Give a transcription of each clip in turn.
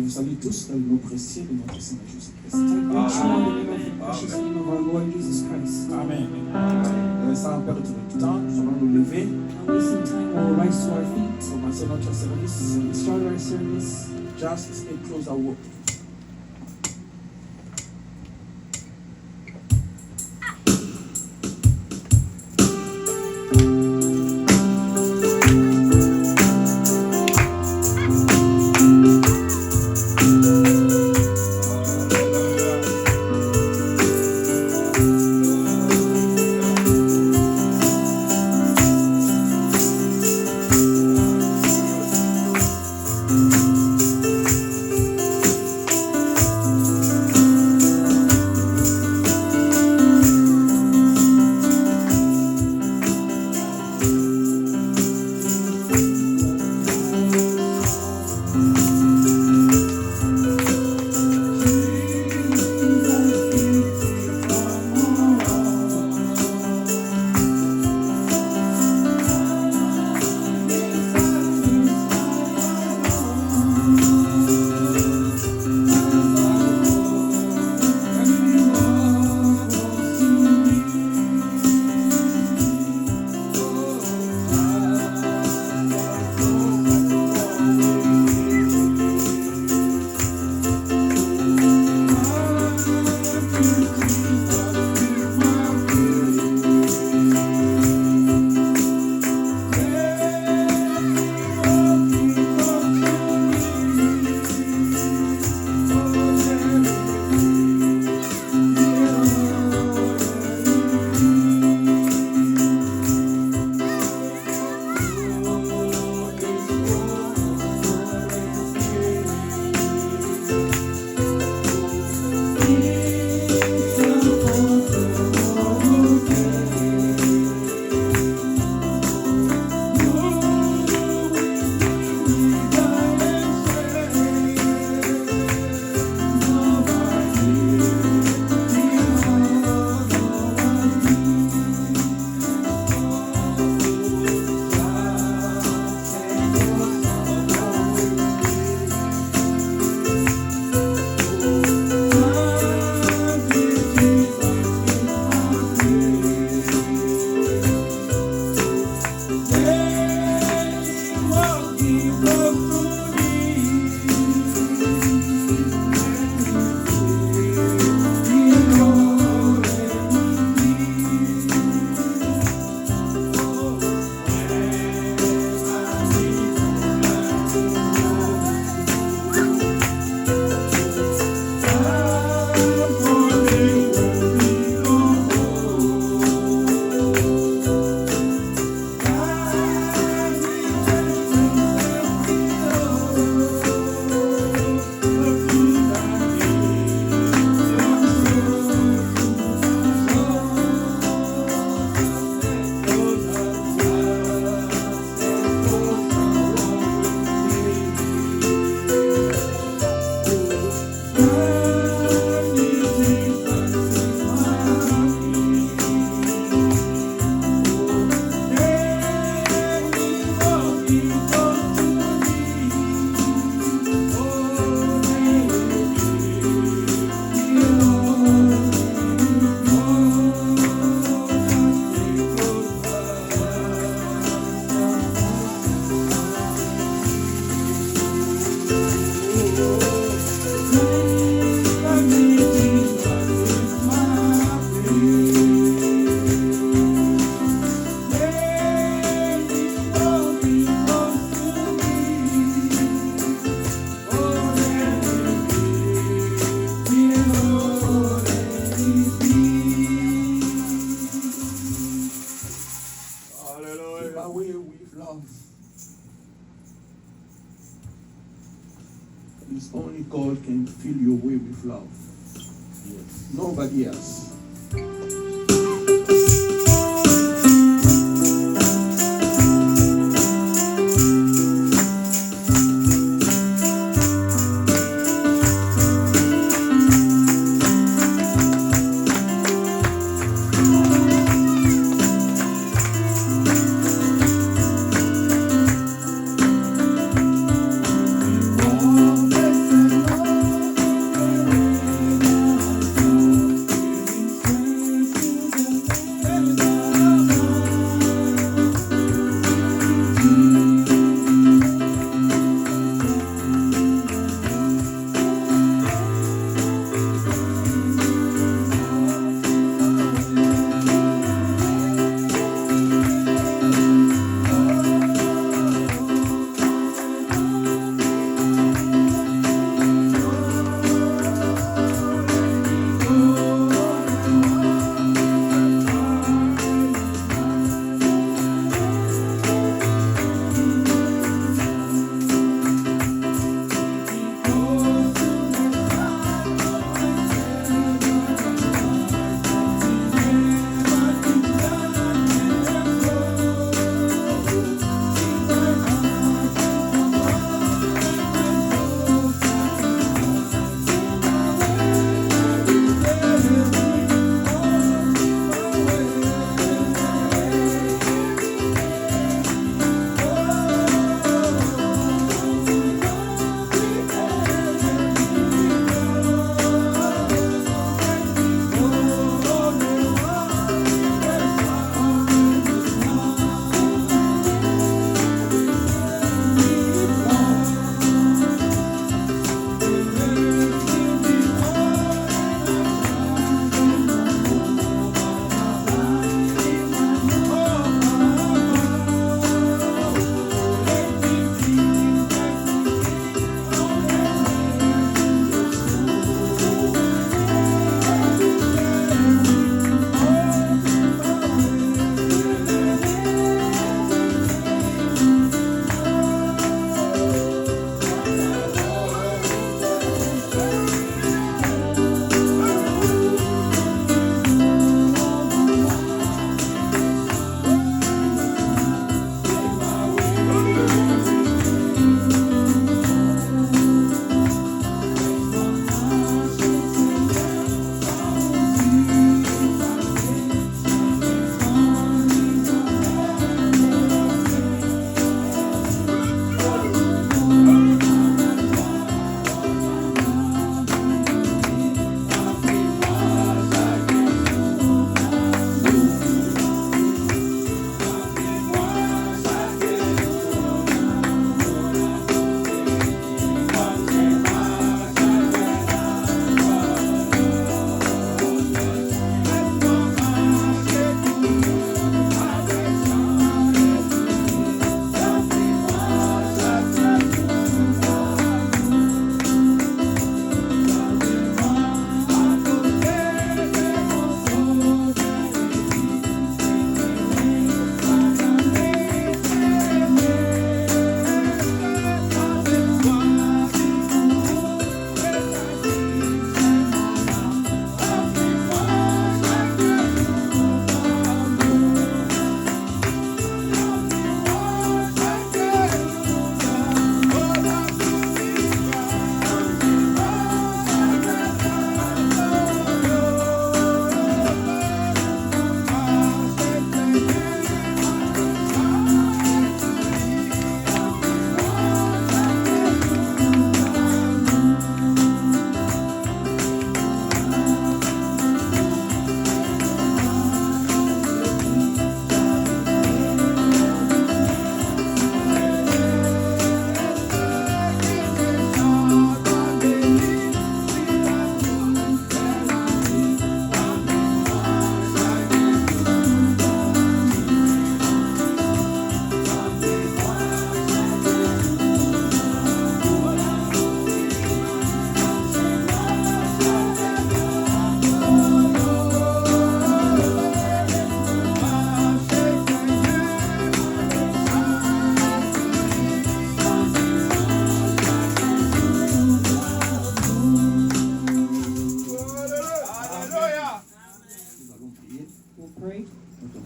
vous salue tous dans le nom précieux de notre Seigneur Jésus-Christ. Amen. Sans perdre de temps, nous allons nous lever. Commencer notre service. Just close our work. It's only God can fill your way with love. Yes. Nobody else.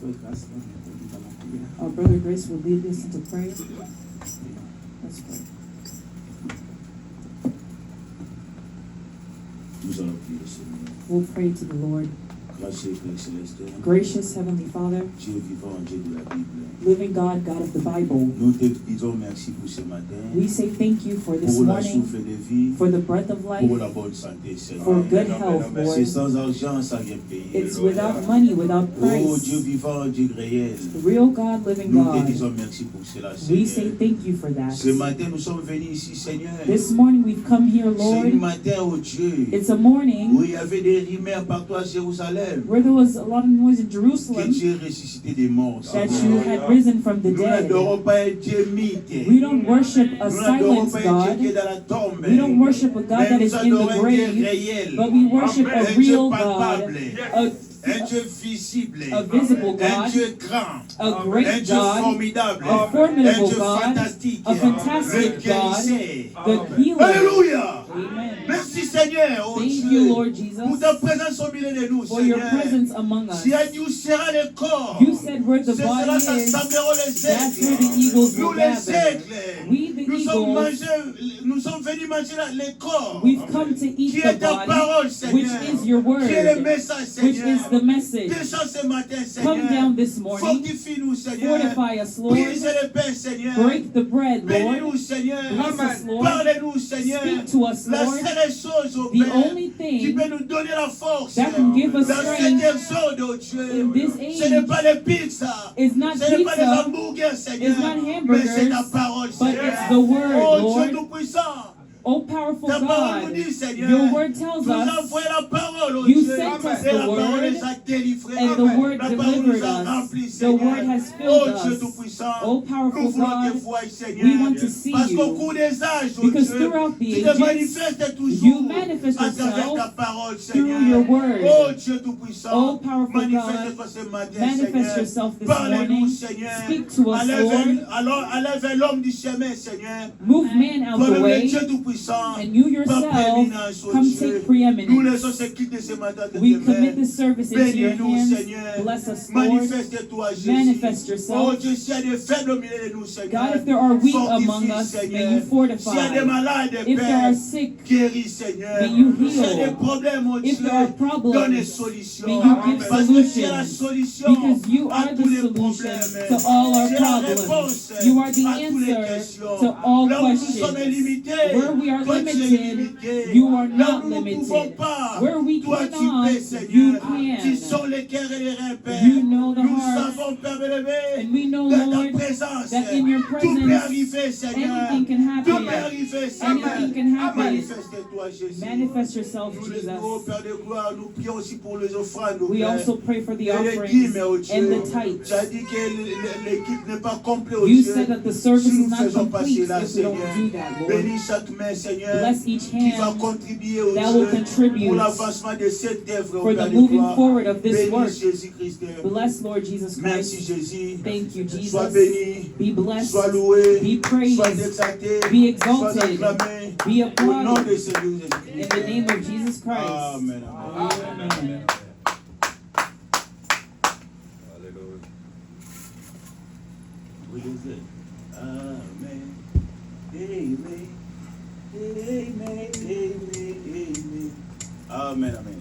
Frère Grace va nous conduire dans la prière. Our brother Grace will lead us into prayer. Let's pray. Nous allons prier le Seigneur. We'll pray to the Lord. Gracieux Père Céleste, Gracious Heavenly Father, Dieu vivant, Dieu de la Bible, living God, God of the Bible, nous te disons merci pour ce matin, we say thank you for this pour la morning, souffle de vie, for the breath of pour life, la bonne santé, Seigneur. for good health, C'est Lord. sans argent, sans rien payer. It's without money, without Oh Dieu price. vivant, Dieu réel, Real God, living nous te God. disons merci pour cela, We say Seigneur. thank you for that. Ce matin, nous sommes venus ici, Seigneur. This morning we've come here, C'est un Lord. matin, oh Dieu, It's a où morning il y avait des rumeurs partout à Jérusalem where there was a lot of noise in que Jerusalem Dieu ressuscité des morts. that Seigneur. you had risen from the Nous dead. n'adorons pas un Dieu mythe. We don't worship a Nous n'adorons silent pas un Dieu qui est God. dans la tombe. We don't worship a God Mais that nous is in adorons the un Dieu grave, réel. but we worship a Un Dieu real palpable. God, Un Dieu visible. a visible Un God, Dieu grand. a Un great Dieu God, formidable. a Un formidable Dieu God, fantastique. a fantastic Le guérisseur. the healer. Alléluia. Amen. Merci Seigneur, oh Thank Dieu, you, Lord pour Jesus, ta présence au milieu de nous, for your Seigneur. presence among us. Tu as dit où sera le corps. You said where the C'est body cela is, s'assembleront les that's where the aigles. eagles Nous will les gather. aigles. We, the Nous eagles, sommes venus manger les corps. we've come to Qui eat est the ta parole, body, which Seigneur. is your Qui est le word, message, which Seigneur. is the message. Descends ce matin, Come Seigneur. down this morning, Fortifie-nous, Seigneur. fortify us, Lord. Brise le pain, Seigneur. Break the bread, Bénis-nous, Lord. Seigneur. Bless us, Lord. Parlez-nous, Seigneur. Speak to us, La Lord. seule chose, au The Père, only qui thing peut nous donner la force that can give us dans cet strength exode, oh Dieu. in this Ce n'est age pas les pizzas. is not Ce n'est pas les pizza, hamburgers, Seigneur. it's not Mais c'est ta hamburgers, parole, but Seigneur. it's the word, Oh Lord. Dieu Tout-Puissant. Oh, powerful Ta parole nous God, dit, Seigneur. your word tells Tu nous as us, envoyé la parole, oh you Dieu. sent us Et the la parole word, nous a délivrés. and the word La parole nous delivered a us. remplis, The Seigneur. word has Oh filled Dieu us. Tout-Puissant. Oh, Nous powerful voulons te God, voir, Seigneur. we want to see Parce qu'au you. cours des âges, oh Because Dieu, throughout the tu te ages, manifestes toujours you manifest à travers yourself ta parole, through Seigneur. your word. Oh Dieu Tout-Puissant. Oh, powerful Manifeste-toi God, ce matin, manifest Seigneur. yourself this Parlez-nous, morning. Seigneur. Speak to us, Lord. Enlève l'homme du chemin, Seigneur. Move man out the Toi-même, le way, Dieu Tout-Puissant. and you Par yourself prééminence, oh come Dieu. take Nous preeminence. laissons ce culte de ce matin de We tes commit mains. this service into your Bénis-nous, hands. Seigneur. Bless us, Lord. Manifeste-toi, Jésus. Manifest yourself. Oh Dieu, s'il y a des faibles au milieu de nous, Seigneur. God, if there are weak fortifie, among us, Seigneur. may you S'il y a des fortify. malades, If there Père, are sick, guéris, Seigneur. may you S'il y a heal. des problèmes, oh If Dieu, there are donne des problems, solutions. may you give Parce que tu es la solutions. solution Because you à are tous the les solution problèmes. to all our Tu es la problems. réponse You are the à toutes les answer questions. to all Là où nous sommes questions. limités, Where we are toi tu es limited, limité. you are Là not où nous ne pouvons limited. pas, Where we toi tu cannot, peux, you Seigneur. can. Qui sont les cœurs et les reins, Père. You know the Nous hearts. savons, Père élevé, And we know, dans Lord, ta présence, that in your tout peut presence, arriver, Seigneur. anything can Tout happen. peut arriver, Seigneur. Anything can happen. Manifeste-toi, Jésus. Manifest yourself, Nous les Jesus. Père de gloire, nous prions aussi pour les offrandes. We Père. also pray for the Et les offerings dîmes, oh Dieu. and the Tu tithes. as dit que l'équipe n'est pas complète, oh You Dieu. said that the service Si is nous not faisons complete passer là, if we don't Seigneur. do that, Lord. Bénis chaque main, Seigneur, Bless each qui va hand contribuer au that Dieu will contribute pour l'avancement de cette œuvre. for au the Père de moving gloire. forward of this work. Bénis Jésus-Christ. Bless Lord Jesus Merci Christ. Jésus. Thank you, Sois Jesus. béni, Be blessed. sois loué, Be praised. sois exalté, Be exalted. sois acclamé. Be Au nom applauded. de Seigneur In Jésus-Christ. the name of Jesus Christ. Amen. Amen. Amen. Amen. Amen. Amen. Amen. Amen. Amen.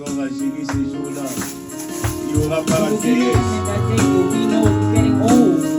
aura fini ces jours-là. Il n'y aura pas la You will be here, vieillesse. and that day will be no getting old.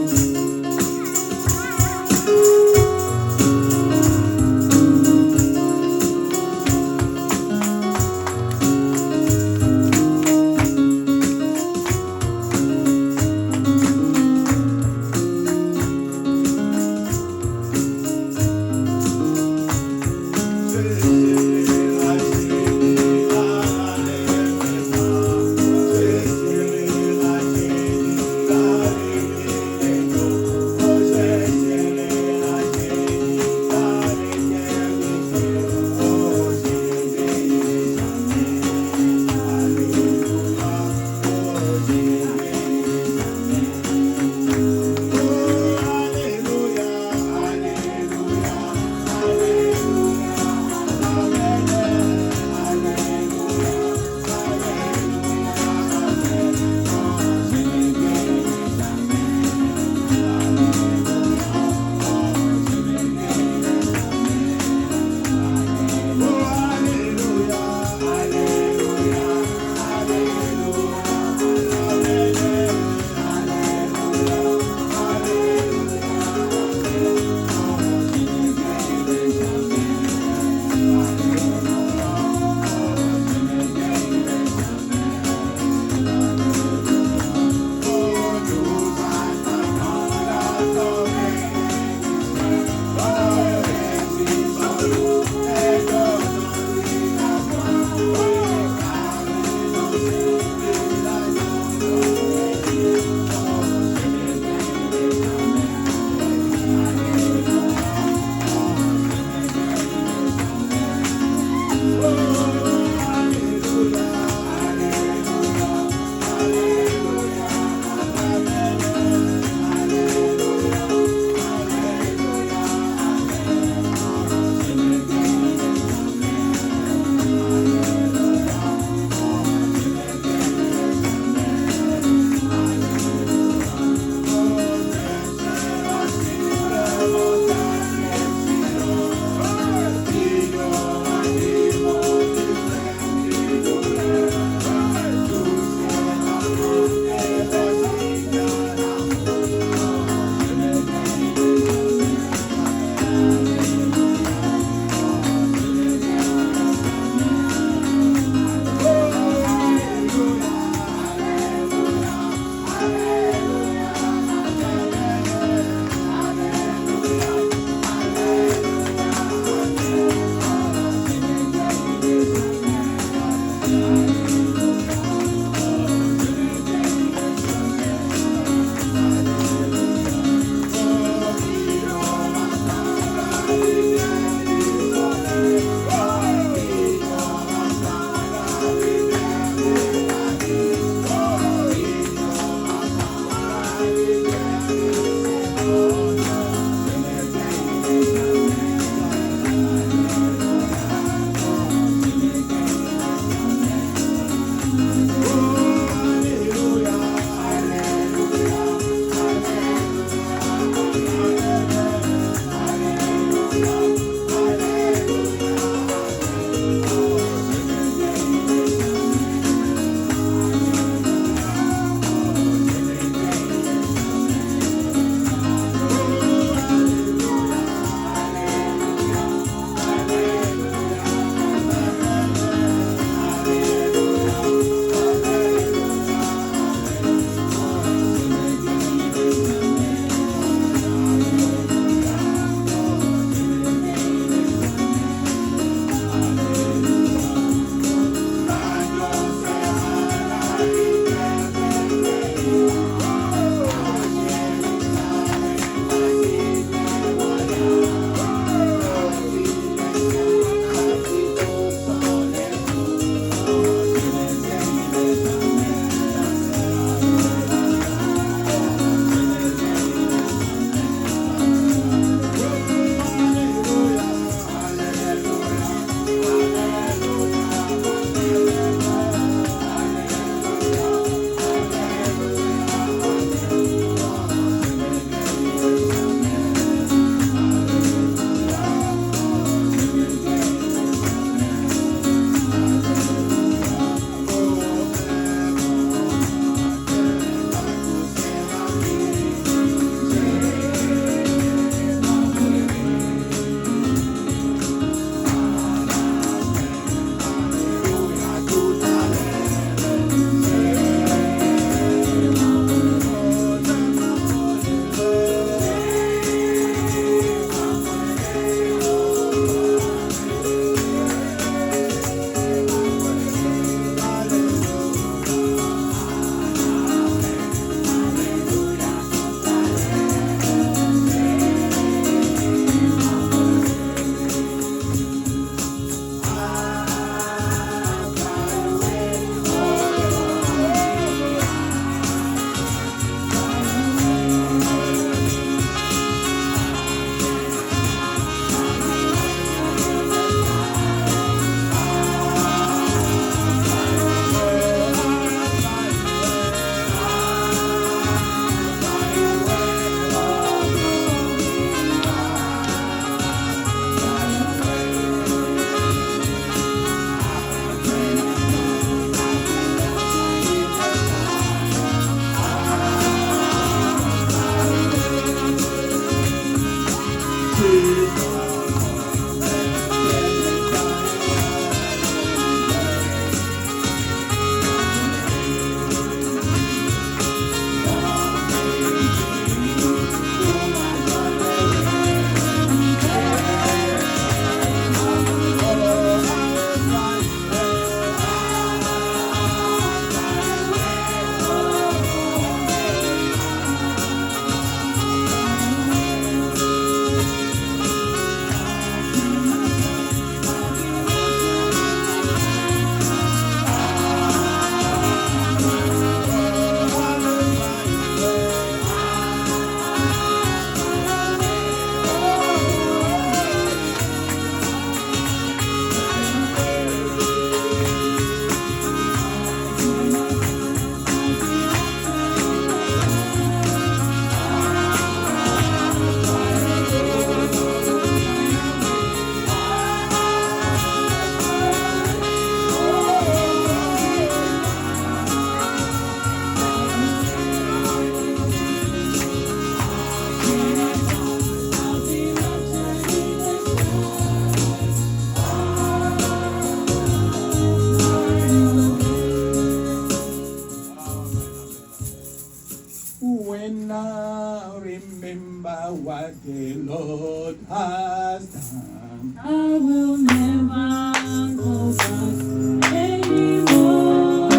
what the Lord has done. I will never go back anymore.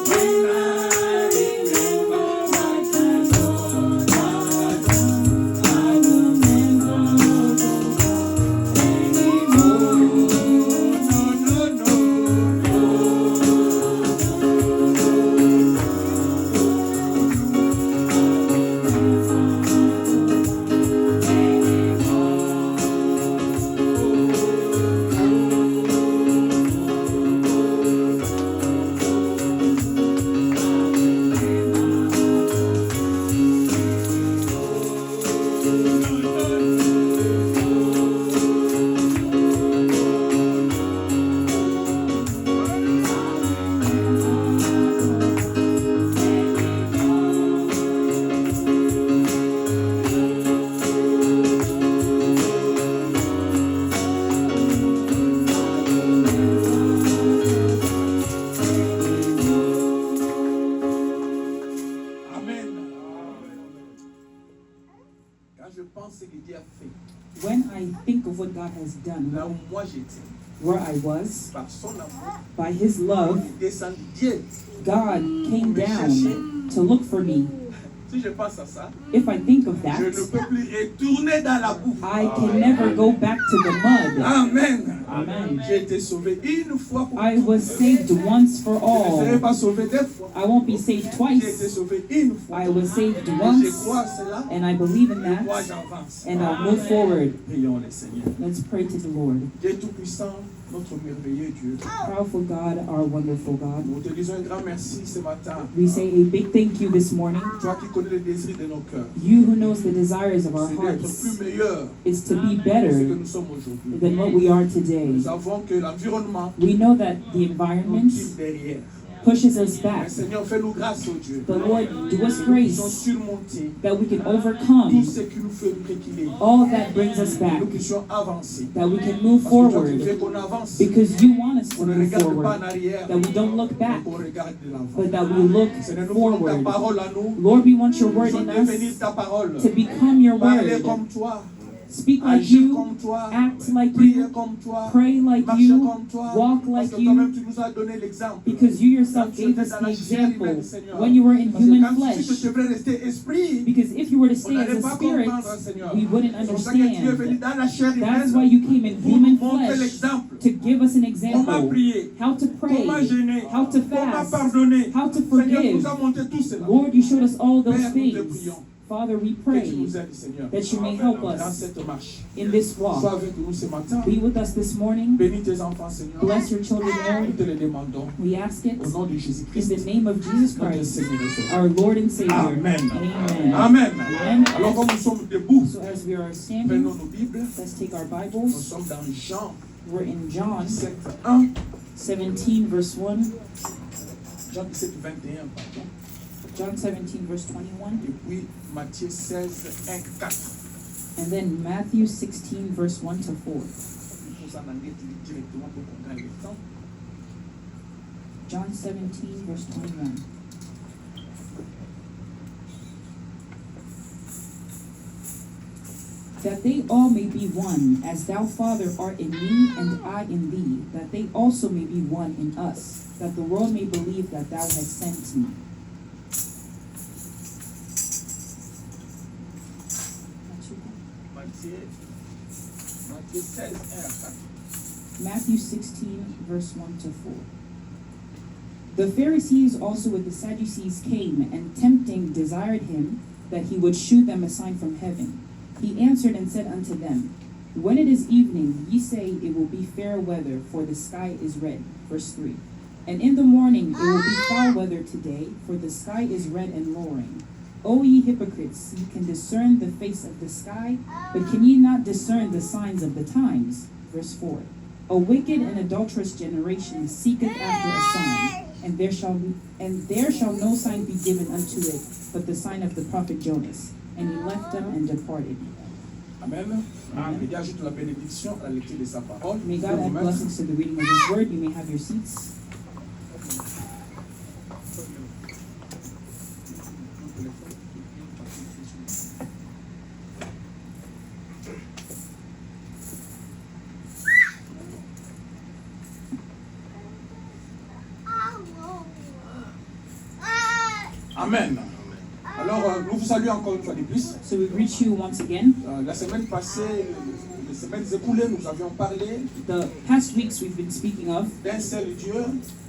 When I remember what the Lord has done, I will never go back anymore. When I think of what God has done, Là où moi j'étais, where I was, par son amour, by His love, il est descendu. Dieu, God came down to look for me. si je pense à ça, If I think of je ne that, peux plus retourner dans la boue. I can never go back to the mud. Amen. Amen. J'ai été sauvé une fois pour I toutes. was saved once for Je ne serai all. pas sauvé deux fois. I won't be saved J'ai été twice. sauvé une fois. I was saved Et je once, crois à cela. and I believe in Et moi that, j'avance. and I'll move forward. Prions le Seigneur. Let's pray to the Lord. Dieu Tout-Puissant, notre merveilleux Dieu. Powerful God, our wonderful God. Nous te disons un grand merci ce matin. We say a big thank you this morning. Toi qui connais les désirs de nos cœurs. You who knows the desires of our C'est d'être hearts plus meilleur is to be que ce que better nous sommes aujourd'hui. than what we are today. Nous savons que l'environnement We know that the nous environment tire derrière. pushes us Mais back. Seigneur, fais-nous grâce, oh Dieu. But Lord, do us Que nous puissions grace surmonter that we can tout overcome ce qui nous fait reculer. all that brings us Que back, nous puissions avancer. that we can move Parce que toi, tu forward, veux qu'on avance. because you want us to On ne move regarde pas forward, en arrière. that we don't look Mais back, qu'on regarde de l'avant. but that we look Seigneur, nous voulons ta forward. parole à nous. Lord, we want your Nous word voulons in devenir us ta parole. to become your Parler word. comme toi. Speak like Agir you, comme toi. act like Prier you, comme toi. pray like Marcher you, comme toi. walk Parce like que toi-même, you, tu nous as donné l'exemple. because you yourself Quand tu gave étais us dans the la chair humaine, example Seigneur. when you were in Parce que human quand si tu flesh. devrais rester esprit, Because if you were to on stay n'allait as a pas spirit, comprendre, Seigneur. we wouldn't C'est pour ça que tu es venu understand. dans la chair That's humaine why you came in pour nous human montrer flesh l'exemple. to give us an Comment example, prier, how to comment pray, gêner, how to comment fast, pardonner. how to Seigneur, tu forgive. nous as montré tout cela. Lord, you showed us all those Père, nous te things. prions. Father, we Que tu pray nous aides, Seigneur, that you may help dans us cette marche. in this Sois walk. avec nous ce matin. Be with us this morning. Bénis tes enfants, Seigneur. Bless your children, Nous Lord. te le demandons. We ask it Au nom de in Jésus-Christ, the name of Jesus notre Christ, Seigneur et Sauveur. our Lord and Savior. Amen. Amen. Amen. Amen. Alors, comme nous sommes debout, So as we are prenons standing, nos Bibles. let's take our Nous Bibles. sommes dans Jean We're in John 17, 1. 17, verse 1. Jean 17, 21, pardon. John 17, verse 21. Et puis Matthieu 16, 1, 4. And then Matthew 16, verse 1 to 4. Nous allons aller directement pour qu'on gagne le temps. John 17, verse 21. That they all may be one, as thou, Father, art in me, and I in thee, that they also may be one in us, that the world may believe that thou hast sent me. Matthieu 16, 1 à 4. Matthew 16, verse 1 to 4. The Pharisees also with the Sadducees came, and tempting desired him that he would shew them a sign from heaven. He answered and said unto them, When it is evening, ye say it will be fair weather, for the sky is red. Verse 3. And in the morning it will be foul weather today, for the sky is red and lowering. O ye hypocrites, ye can discern the face of the sky, but can ye not discern the signs of the times? Verse 4. A wicked and adulterous generation seeketh after a sign, and there shall no sign be given unto it, but the sign of the prophet Jonas. And he left them and departed. Amen. Amen. Et ajoute la bénédiction à la lecture de sa parole. May God Vous add mettre. blessings to the reading of his word. You may have your seats. Amen. Alors, nous vous saluons encore une fois de plus. So we greet you once again. La semaine passée, les semaines écoulées, nous avions parlé The past weeks we've been speaking of d'un seul Dieu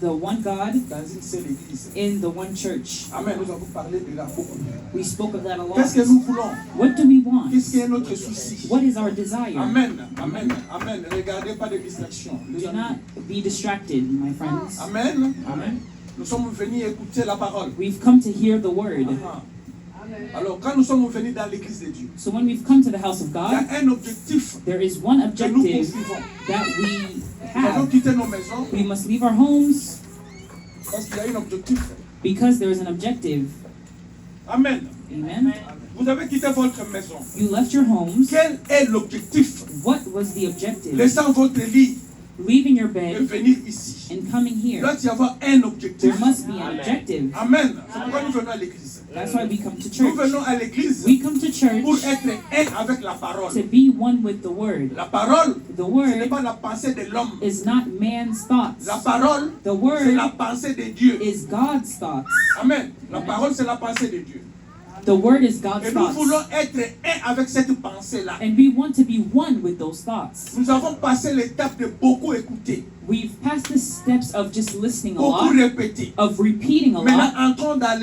the one God dans une seule église. in the one church. Amen. Nous avons parlé de là beaucoup. We spoke of that a lot. Qu'est-ce que nous voulons? What do we want? Qu'est-ce qui est notre souci? What is our desire? Amen. Amen. Amen. Ne regardez pas de distractions. les Do amis. not be distracted, my friends. Amen. Amen. Nous sommes venus écouter la parole. We've come to hear the word. Ah. Alors, quand nous sommes venus dans l'église de Dieu, So when we've come to the house of il y God, a un objectif there is one que nous objective poursuivons. that we Nous allons have. quitter nos maisons We must leave our homes parce qu'il y a un objectif. because there is an objective. Amen. Amen. Vous avez quitté votre maison. You left your homes. Quel est l'objectif? What was the objective? Laissant votre lit Leaving your et bed venir ici. and coming Il here. doit y avoir un objectif. There must be an Amen. objective. Amen. C'est pourquoi nous venons à l'église. That's why we come to Nous church. venons à l'église We come to church pour être un avec la parole. to be one with the word. La parole, The ce n'est word pas la pensée de l'homme. is not man's thoughts. La parole, The c'est la word pensée de Dieu. is God's thoughts. Amen. La parole, c'est la pensée de Dieu. The word is God's Et nous voulons thoughts. être un avec cette pensée-là. And we want to be one with those thoughts. Nous avons passé l'étape de beaucoup écouter, We've passed the steps of just listening a beaucoup lot, répéter. of repeating a Maintenant, lot. entrons dans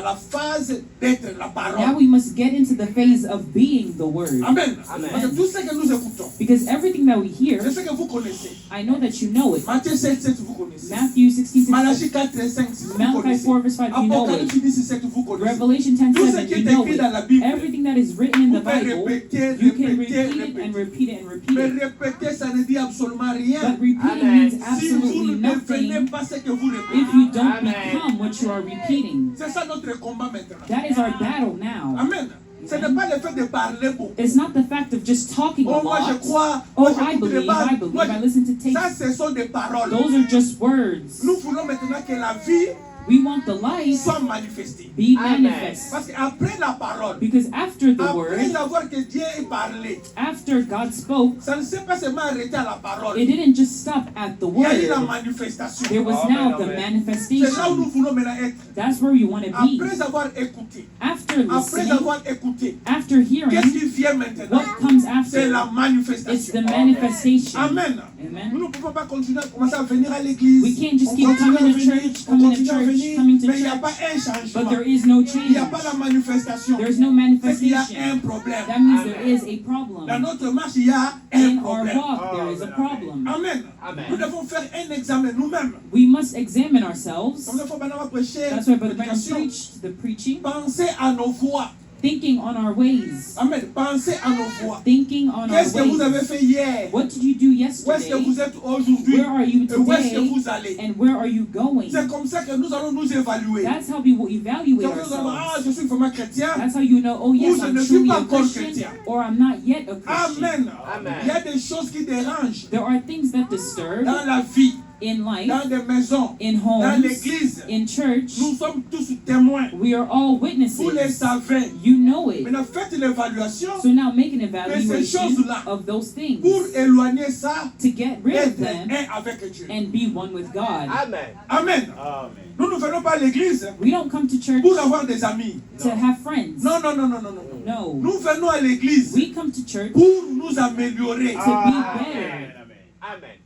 la phase d'être la Now parole. we must get into the phase of being the word. Amen. Amen. Parce que tout ce que nous écoutons, Because everything that we hear, c'est ce que vous connaissez. I know that you know it. Matthieu 7, 7, vous connaissez. Matthew 16:6, Malachie 4, 5, 6, vous Malachi connaissez. 4 verse 5, you know Apocalypse it. 10, 7, vous connaissez. Revelation Tout ce 10:7, qui you est know écrit dans la it. Bible, Everything that is written in vous the pouvez Bible, répéter, you can répéter, repeat it and repeat it and repeat Mais it. répéter, ça ne dit absolument rien. But repeating Amen. means Si vous absolutely ne devenez nothing pas ce que vous if répétez. you don't Amen. become what you are repeating. C'est ça notre combat maintenant. That is our battle now. Amen. Ce n'est pas le fait de parler beaucoup. It's not the fact of just talking a Oh, moi je lot. crois. Oh, Moi I j'écoute les believe, paroles. I believe. Moi, I listen to tapes. ça, ce sont des paroles. Those are just words. Nous voulons maintenant que la vie We want the light soit manifestée. be Amen. manifest. Parce qu'après la parole, Because after the après word, avoir que Dieu ait parlé, after God spoke, ça ne s'est pas seulement arrêté à la parole. it didn't just stop at the Il y a eu la word. manifestation. There was Amen, now the amen. C'est là où nous manifestation. voulons maintenant être. That's where we want to be. Après avoir écouté, After après listening, avoir écouté, after qu'est-ce hearing, qui vient maintenant? what comes C'est la after? It's manifestation. the manifestation. Amen. Amen. Nous ne pouvons pas continuer à commencer à venir à l'église. We can't just On keep continue coming à to venir, church, on coming to continue à church, venir, coming to mais il n'y a church, pas un changement. but there is no Il n'y a pas la change. manifestation. There's no C'est qu'il y a un manifestation. problème. That means there Amen. is a Dans problem. notre marche, il y a un In our problème. walk, there is a problem. Amen. Amen. Nous devons faire un examen nous-mêmes. We must examine ourselves. Comme il faut maintenant prêcher That's why Brother Branham prédication. preached the preaching, Pensez à nos voies. thinking on our ways, Amen. Pensez à nos voies. thinking on our Qu'est-ce que vous avez ways. fait hier? What did you do Où est-ce que yesterday? vous êtes aujourd'hui? Where are you Et où est-ce que today? vous allez? And where are you going? C'est comme ça que nous allons nous évaluer. That's how we will evaluate C'est comme ça que nous allons, ah, ourselves. je suis vraiment chrétien. That's how you know, oh yes, Ou je I'm ne suis truly pas a encore Christian, chrétien. or I'm not yet a Christian. Amen. Amen. Il y a des choses qui dérangent There are things that disturb dans la vie, in life, dans des maisons, in dans homes, l'église. in church. Nous sommes tous témoins. We are all Vous les witnesses. savez. You know it. Maintenant, faites l'évaluation So now make an ces evaluation choses-là of those things pour éloigner ça to get rid of d'être them un avec Dieu. and be one with God. Amen. Amen. Amen. Nous ne venons pas à l'église We don't come to church pour avoir des amis. to have friends. Non, non, non, non, non, non. No. Nous venons à l'église We come to church pour nous améliorer. to be Amen. better. Amen.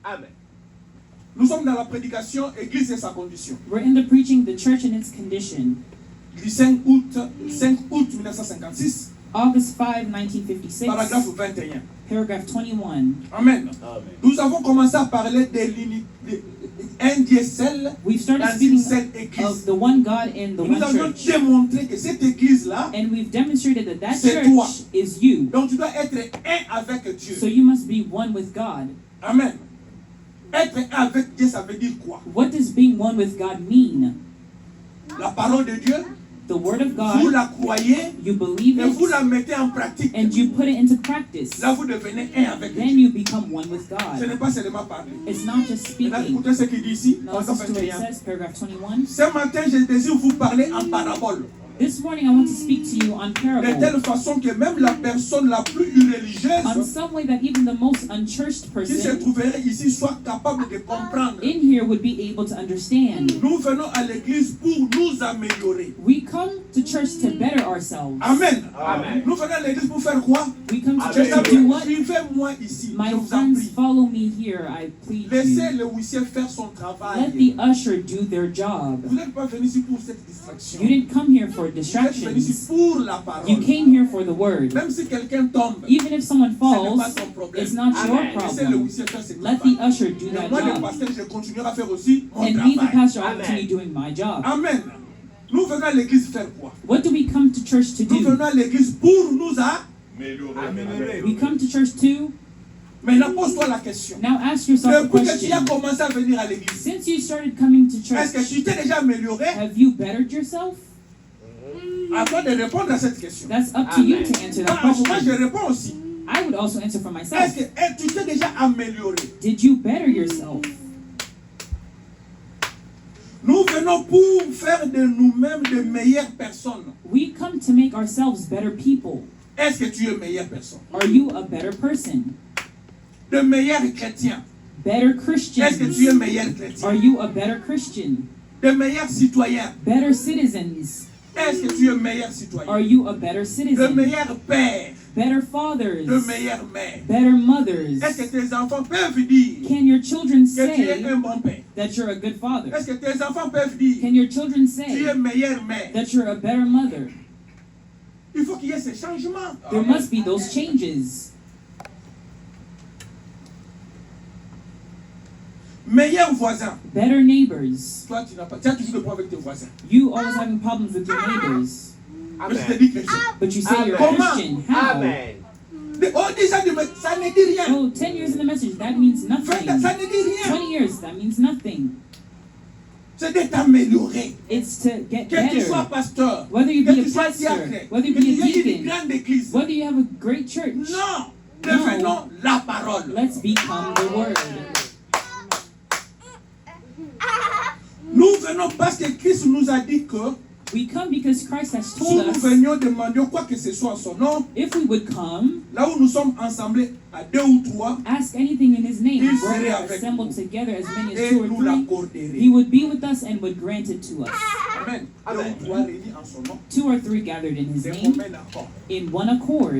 Amen. Nous sommes dans la prédication Église et sa condition. We're in the preaching the church and its condition. Du 5 août 1956, August 5, 1956, paragraphe 21. paragraph 21. Amen. Amen. Nous avons commencé à parler de l'unité, un Dieu seul We've started dans une speaking seule of église. the one God in the Nous one avions church. démontré que cette église-là, And we've demonstrated that that C'est church toi. is you. donc tu dois être un avec Dieu. So you must be one with God. Amen. Être un avec Dieu, ça veut dire quoi? What does being one with God mean? La parole de Dieu, The word of vous God, la croyez you believe et vous it, la mettez en pratique. and you put it into practice. Là, vous devenez un avec Then Dieu. you become one with Ce God. n'est pas seulement parler. It's not just Maintenant, speaking. écoutez ce qu'il dit ici, Now paragraphe listen to what it 21. says, paragraph 21. Ce matin, je désire vous parler en parabole. This morning I want to speak to you on De parable. telle façon que même la personne la plus irreligieuse On some way that even the most unchurched qui se person trouverait ici soit capable de comprendre. in here would be able to understand. Nous venons à l'église pour nous améliorer. We come to church to better ourselves. Amen. Amen. Nous venons à l'église pour faire quoi? We come to Amen. church to do what? Suivez-moi ici. My Je vous en friends, prie. follow me here, I plead Laissez you. le huissier faire son Let travail. the usher do their job. Vous n'êtes pas venu ici pour cette distraction. You didn't come here for Vous êtes venu ici distractions. pour la You parole. came here for the word. Même si quelqu'un tombe, Even if someone ce n'est falls, pas ton problème. it's not your Amen. Laissez le problem. huissier faire ses Let travail. the usher do Et that moi, le job. pasteur, je continuerai à faire aussi mon And me, the travail. pastor, I'll Amen. continue doing my job. Amen. Nous venons à l'église faire quoi? What do we come to church to Nous venons do? à l'église pour nous Amen. We come to church to, Maintenant, pose-toi la question. now ask yourself a Depuis que tu as question. commencé à venir à l'église, Since you started coming to est-ce que church, tu t'es déjà amélioré? have you bettered yourself? Avant de répondre à cette question. That's up to you to answer that Moi, je question. réponds aussi. I would also answer for myself. Est-ce que tu t'es déjà amélioré? Did you better yourself? Nous venons pour faire de nous-mêmes de meilleures personnes. We come to make ourselves better people. Est-ce que tu es une meilleure personne? Are you a better person? De meilleurs chrétiens. Better Est-ce que tu es un Christians? meilleur Are chrétien? you a better Christian? De meilleurs citoyens. Better citizens? Est-ce que tu es un meilleur Are citoyen? you a better De citizen? meilleurs pères. Better De fathers? meilleures mères. Better mothers? Est-ce que tes enfants peuvent dire Can your children que tu es say un bon père? that you're a good father? Est-ce que tes enfants peuvent dire Can your children que tu es say une meilleure mère? that you're a better mother? Il faut qu'il y ait ces changements. There must be those changes. Meilleur voisin. Better neighbors. Toi, tu as toujours des problèmes avec tes voisins. You always having problems with your neighbors, Mais tu te Amen. dis chrétien. but you say you're a Comment? Christian. How? Amen. Oh, déjà, ça ne dit rien. Oh, 10 years in the message, that means Ça nothing. ne dit rien. 20 years, that means nothing. C'est de t'améliorer. It's to get Que tu sois better. pasteur, Whether you que be a tu sois pastor, diacre, whether you que be tu a aies une deacon, grande église. whether you have a great church. Non, No. devenons la parole. Let's become the word. Nous venons parce que Christ nous a dit que We come because Christ has si told nous us venions demander quoi que ce soit en son nom, if we would come, là où nous sommes assemblés à 2 ou 3, ask anything in His name, Il where serait we are avec assembled nous. together as many as et 2 or nous 3, He l'accorderait. would be with us and would grant it to us. Amen. 2 Amen. ou 3 réunis en son nom, 2 or 3 gathered in His c'est name, commun accord in one accord,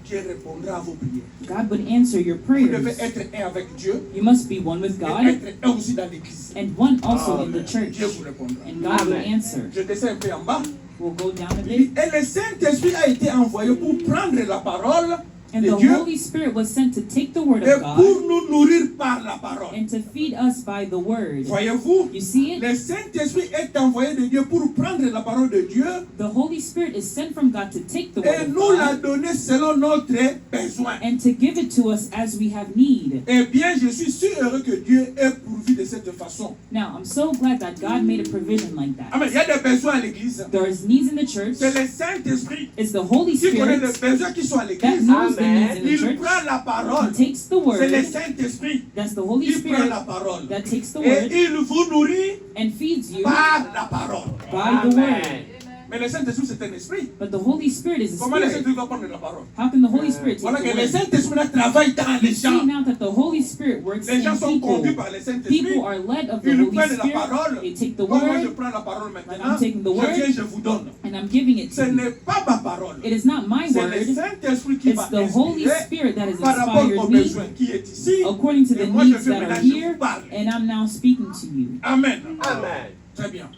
qui répondra à vos prières. God would answer your Vous devez prayers. être un avec Dieu You must be one with et God être un aussi dans l'église. and one also in the church. Dieu vous répondra. And God will Amen. answer. Je descends un peu en bas. We'll go down a Et bit. le Saint-Esprit a été envoyé pour prendre la parole And de the Dieu Holy Spirit was sent to take the word et of pour God nous nourrir par la parole. and to feed us by the word. Voyez-vous, You see it? le Saint-Esprit est envoyé de Dieu pour prendre la parole de Dieu The Holy Spirit is sent from God to take the et word of nous la God donner selon notre besoin. and to give it to us as we have need. Eh bien, je suis si heureux que Dieu ait pourvu de cette façon. Now, I'm so glad that God made a provision like Amen. that. Il y a des besoins à l'église. There's needs in the church. C'est le Saint-Esprit It's the Holy qui connaît les Spirit besoins qui sont à that l'église. knows the Amen. needs in the Il church. prend la parole. He takes the C'est le word. Saint-Esprit That's the Holy qui prend Spirit la parole. that takes the Et word il vous nourrit and feeds you par la parole. by the word. Amen. Mais le Saint-Esprit, c'est un esprit. But the Holy Spirit is a Comment le spirit. Saint-Esprit va prendre la parole? How can the Holy Spirit take Voilà que the le word? Saint-Esprit là travaille dans les You see gens. now that the Holy Spirit works Les gens in sont conduits people. par le Saint-Esprit. People are led of the Ils Holy prennent la Spirit. parole. They take the Comme moi, je word, prends la parole maintenant. I'm taking the Je word. viens, je vous donne. and I'm giving it Ce to you. n'est pas ma parole. It is not my C'est le word. Saint-Esprit qui It's va the Holy inspirer Spirit that has par rapport aux inspired me besoins qui est ici. according to Et the moi, je needs fais that are maintenant, je here, vous parle. and I'm now speaking to you. Amen. Amen. Très bien.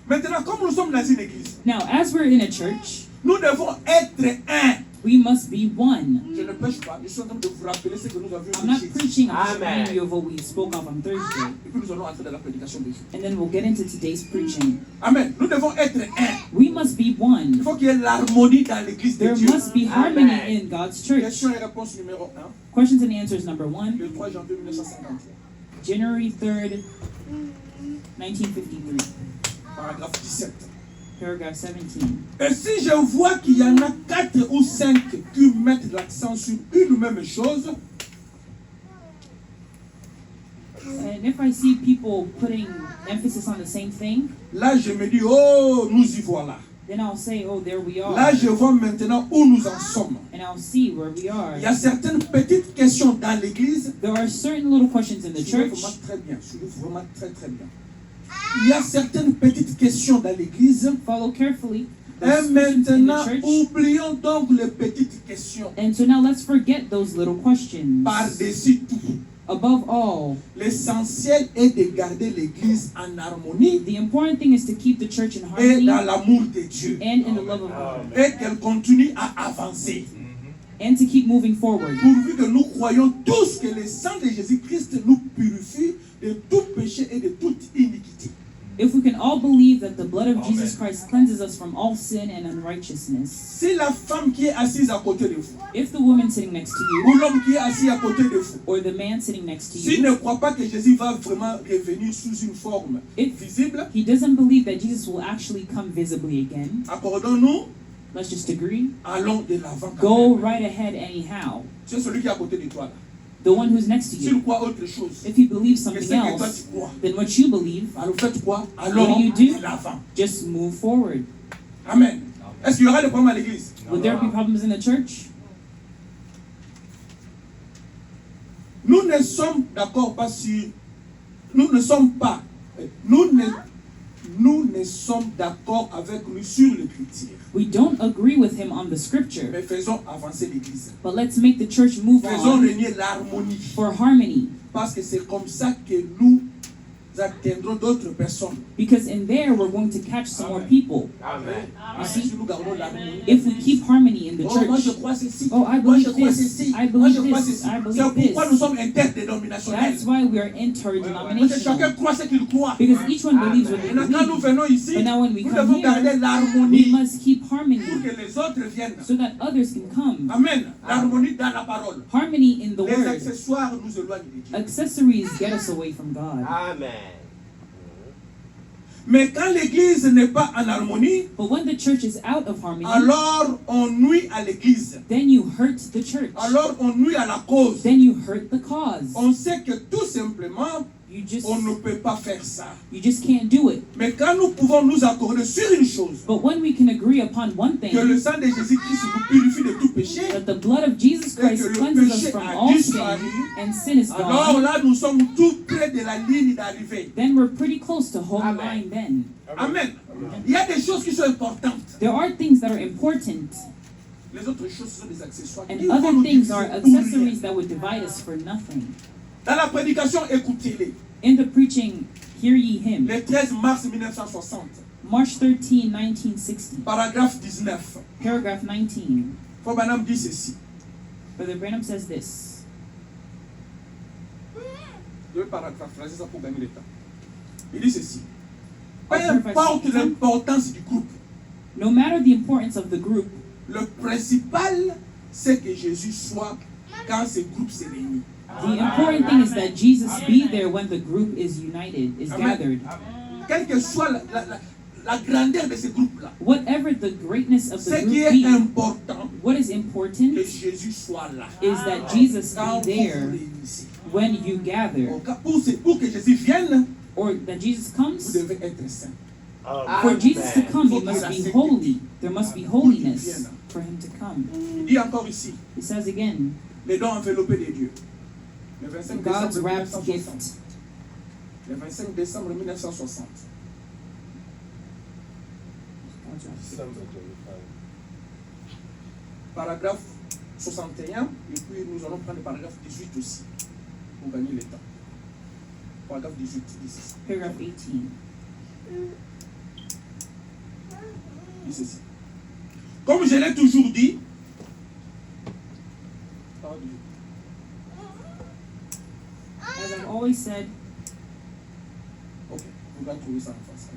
Maintenant, comme nous sommes dans une église, Now, as we're in a church, nous devons être un. we must be one. Je ne prêche pas, je suis en train de vous rappeler ce que nous avions I'm not dit. preaching, I'm just Amen. reminding you of what we spoke of on Thursday. Et puis nous allons entrer dans la prédication de Dieu. And then we'll get into today's preaching. Amen. Nous devons être un. We must be Il one. faut qu'il y ait l'harmonie dans l'église de There Dieu. must be harmony Amen. in God's church. Question et réponse numéro 1, Questions and answers number 1, le 3 janvier 1953. January 3rd, 1953, Paragraphe 17. paragraph 17. Et si je vois qu'il y en a 4 ou 5 qui mettent l'accent sur une même chose, And if I see people putting emphasis on the same thing, là je me dis, oh, nous y voilà. then I'll say, oh, there we Là are. je vois maintenant où nous en sommes. And I'll see where we are. Il y a certaines petites questions dans l'église. There are certain little questions in the Suivez church. vraiment très bien. Suivez vraiment très très bien. Il y a certaines petites questions dans l'église. Follow carefully. Et those questions in maintenant, the church. oublions donc les petites questions. And so now let's forget those little questions. Par-dessus tout, Above all, l'essentiel est de garder l'église en harmonie the important thing is to keep the church in et harmony dans l'amour de Dieu. and in the love of God. Et qu'elle continue à avancer. And to keep moving forward. Pourvu que nous croyons tous que le sang de Jésus-Christ nous purifie de tout péché et de toute iniquité. If we can all believe that the blood of Jesus Christ cleanses us from all sin and unrighteousness. Si la femme qui est assise à côté de vous, If the woman sitting next to ou you l'homme qui est assis à côté de vous, or the man sitting next to s'il you, ne croit pas que Jésus va vraiment revenir sous une forme If- visible, he doesn't believe that Jesus will actually come visibly again, accordons-nous, let's just agree. allons de l'avant. quand Go même. right ahead anyhow. C'est celui qui est à côté de toi là. The one who's next to S'il you. croit autre chose, If he believes que something ce que toi else tu crois, than what you believe, alors faites quoi? What Allons do you do? de l'avant. just move forward. Amen. Est-ce qu'il y aura des problèmes à l'église? Would there be problems in the church? Nous ne sommes d'accord pas sur. Nous ne sommes pas. Nous ne sommes d'accord avec lui sur l'écriture. We don't agree with him on the scripture, Mais faisons avancer l'église. but let's make the church move Faisons on régner l'harmonie. for harmony. Parce que c'est comme ça que nous atteindrons d'autres personnes. Because in there, we're going to catch some more people. Amen. You Si see, nous gardons l'harmonie. if we keep harmony in the Oh, moi je church, crois ceci. Oh, I Moi je believe crois this. ceci. I Moi je believe crois this. ceci. I believe C'est pourquoi this. nous sommes interdénominationnels. that's why we are Parce que chacun interdenominational. croit ce qu'il croit. Because each one believes what they Maintenant, quand nous believe. venons ici, But now when we nous come devons here, garder We l'harmonie must keep pour harmony que les autres viennent. so that others can come. Amen. L'harmonie dans la parole. Harmony in the Les word. accessoires nous éloignent de Dieu. Accessories get us away from God. Amen. Mais quand l'église n'est pas en harmonie, But when the church is out of harmony, alors on nuit à l'église. then you hurt the church. Alors on nuit à la cause. Then you hurt the cause. On sait que tout simplement, on ne peut pas faire ça. You just can't do it. Mais quand nous pouvons nous accorder sur une chose, But when we can agree upon one que le thing, sang de Jésus-Christ nous purifie de tout péché, that the blood of Jesus Christ cleanses us from all sin and sin is alors gone, là nous sommes tout près de la ligne d'arrivée. then we're pretty close to home Amen. line then. Amen. Il y a des choses qui sont importantes. There are things that are important, Les autres choses sont des accessoires. and Ils vont other nous things diviser are pour rien. accessories that would divide us for nothing. Dans la prédication, écoutez-les. In the preaching, hear ye him. Le 13 mars 1960, March 13, 1960, paragraphe 19. paragraph 19. Frère Branham dit ceci. Brother Branham says this. Je vais paraphraser ça pour gagner le temps. Il dit ceci. Peu I'll importe paraphrase. l'importance du groupe, No matter the importance of the group, le principal, c'est que Jésus soit quand ce groupe se réunit. the important thing is that Jesus be there when the group is united, is Amen. gathered. Quelle que soit la grandeur de ce groupe-là, Whatever the greatness of ce the qui group est be, important, what is important que Jésus soit là. is that Jesus Quand be vous vous there réunissez. when you gather, Pour que Jésus vienne, or that Jesus vous comes. devez être saint. For Jesus to come, he Faut must qu'il be y ait holy. There must be vienne. holiness for him to come. Il dit encore ici, He says again, les dons enveloppés de Dieu. Le 25 God's décembre wrapped 1960. gift. Le 25 décembre 1960. God's wrapped gift. Paragraphe 61. Et puis nous allons prendre le paragraphe 18 aussi. Pour gagner le temps. Paragraphe 18. Ici. Paragraph 18. Dit ceci. Comme je l'ai toujours dit, As I've always said, ok, vous allez trouver ça en face.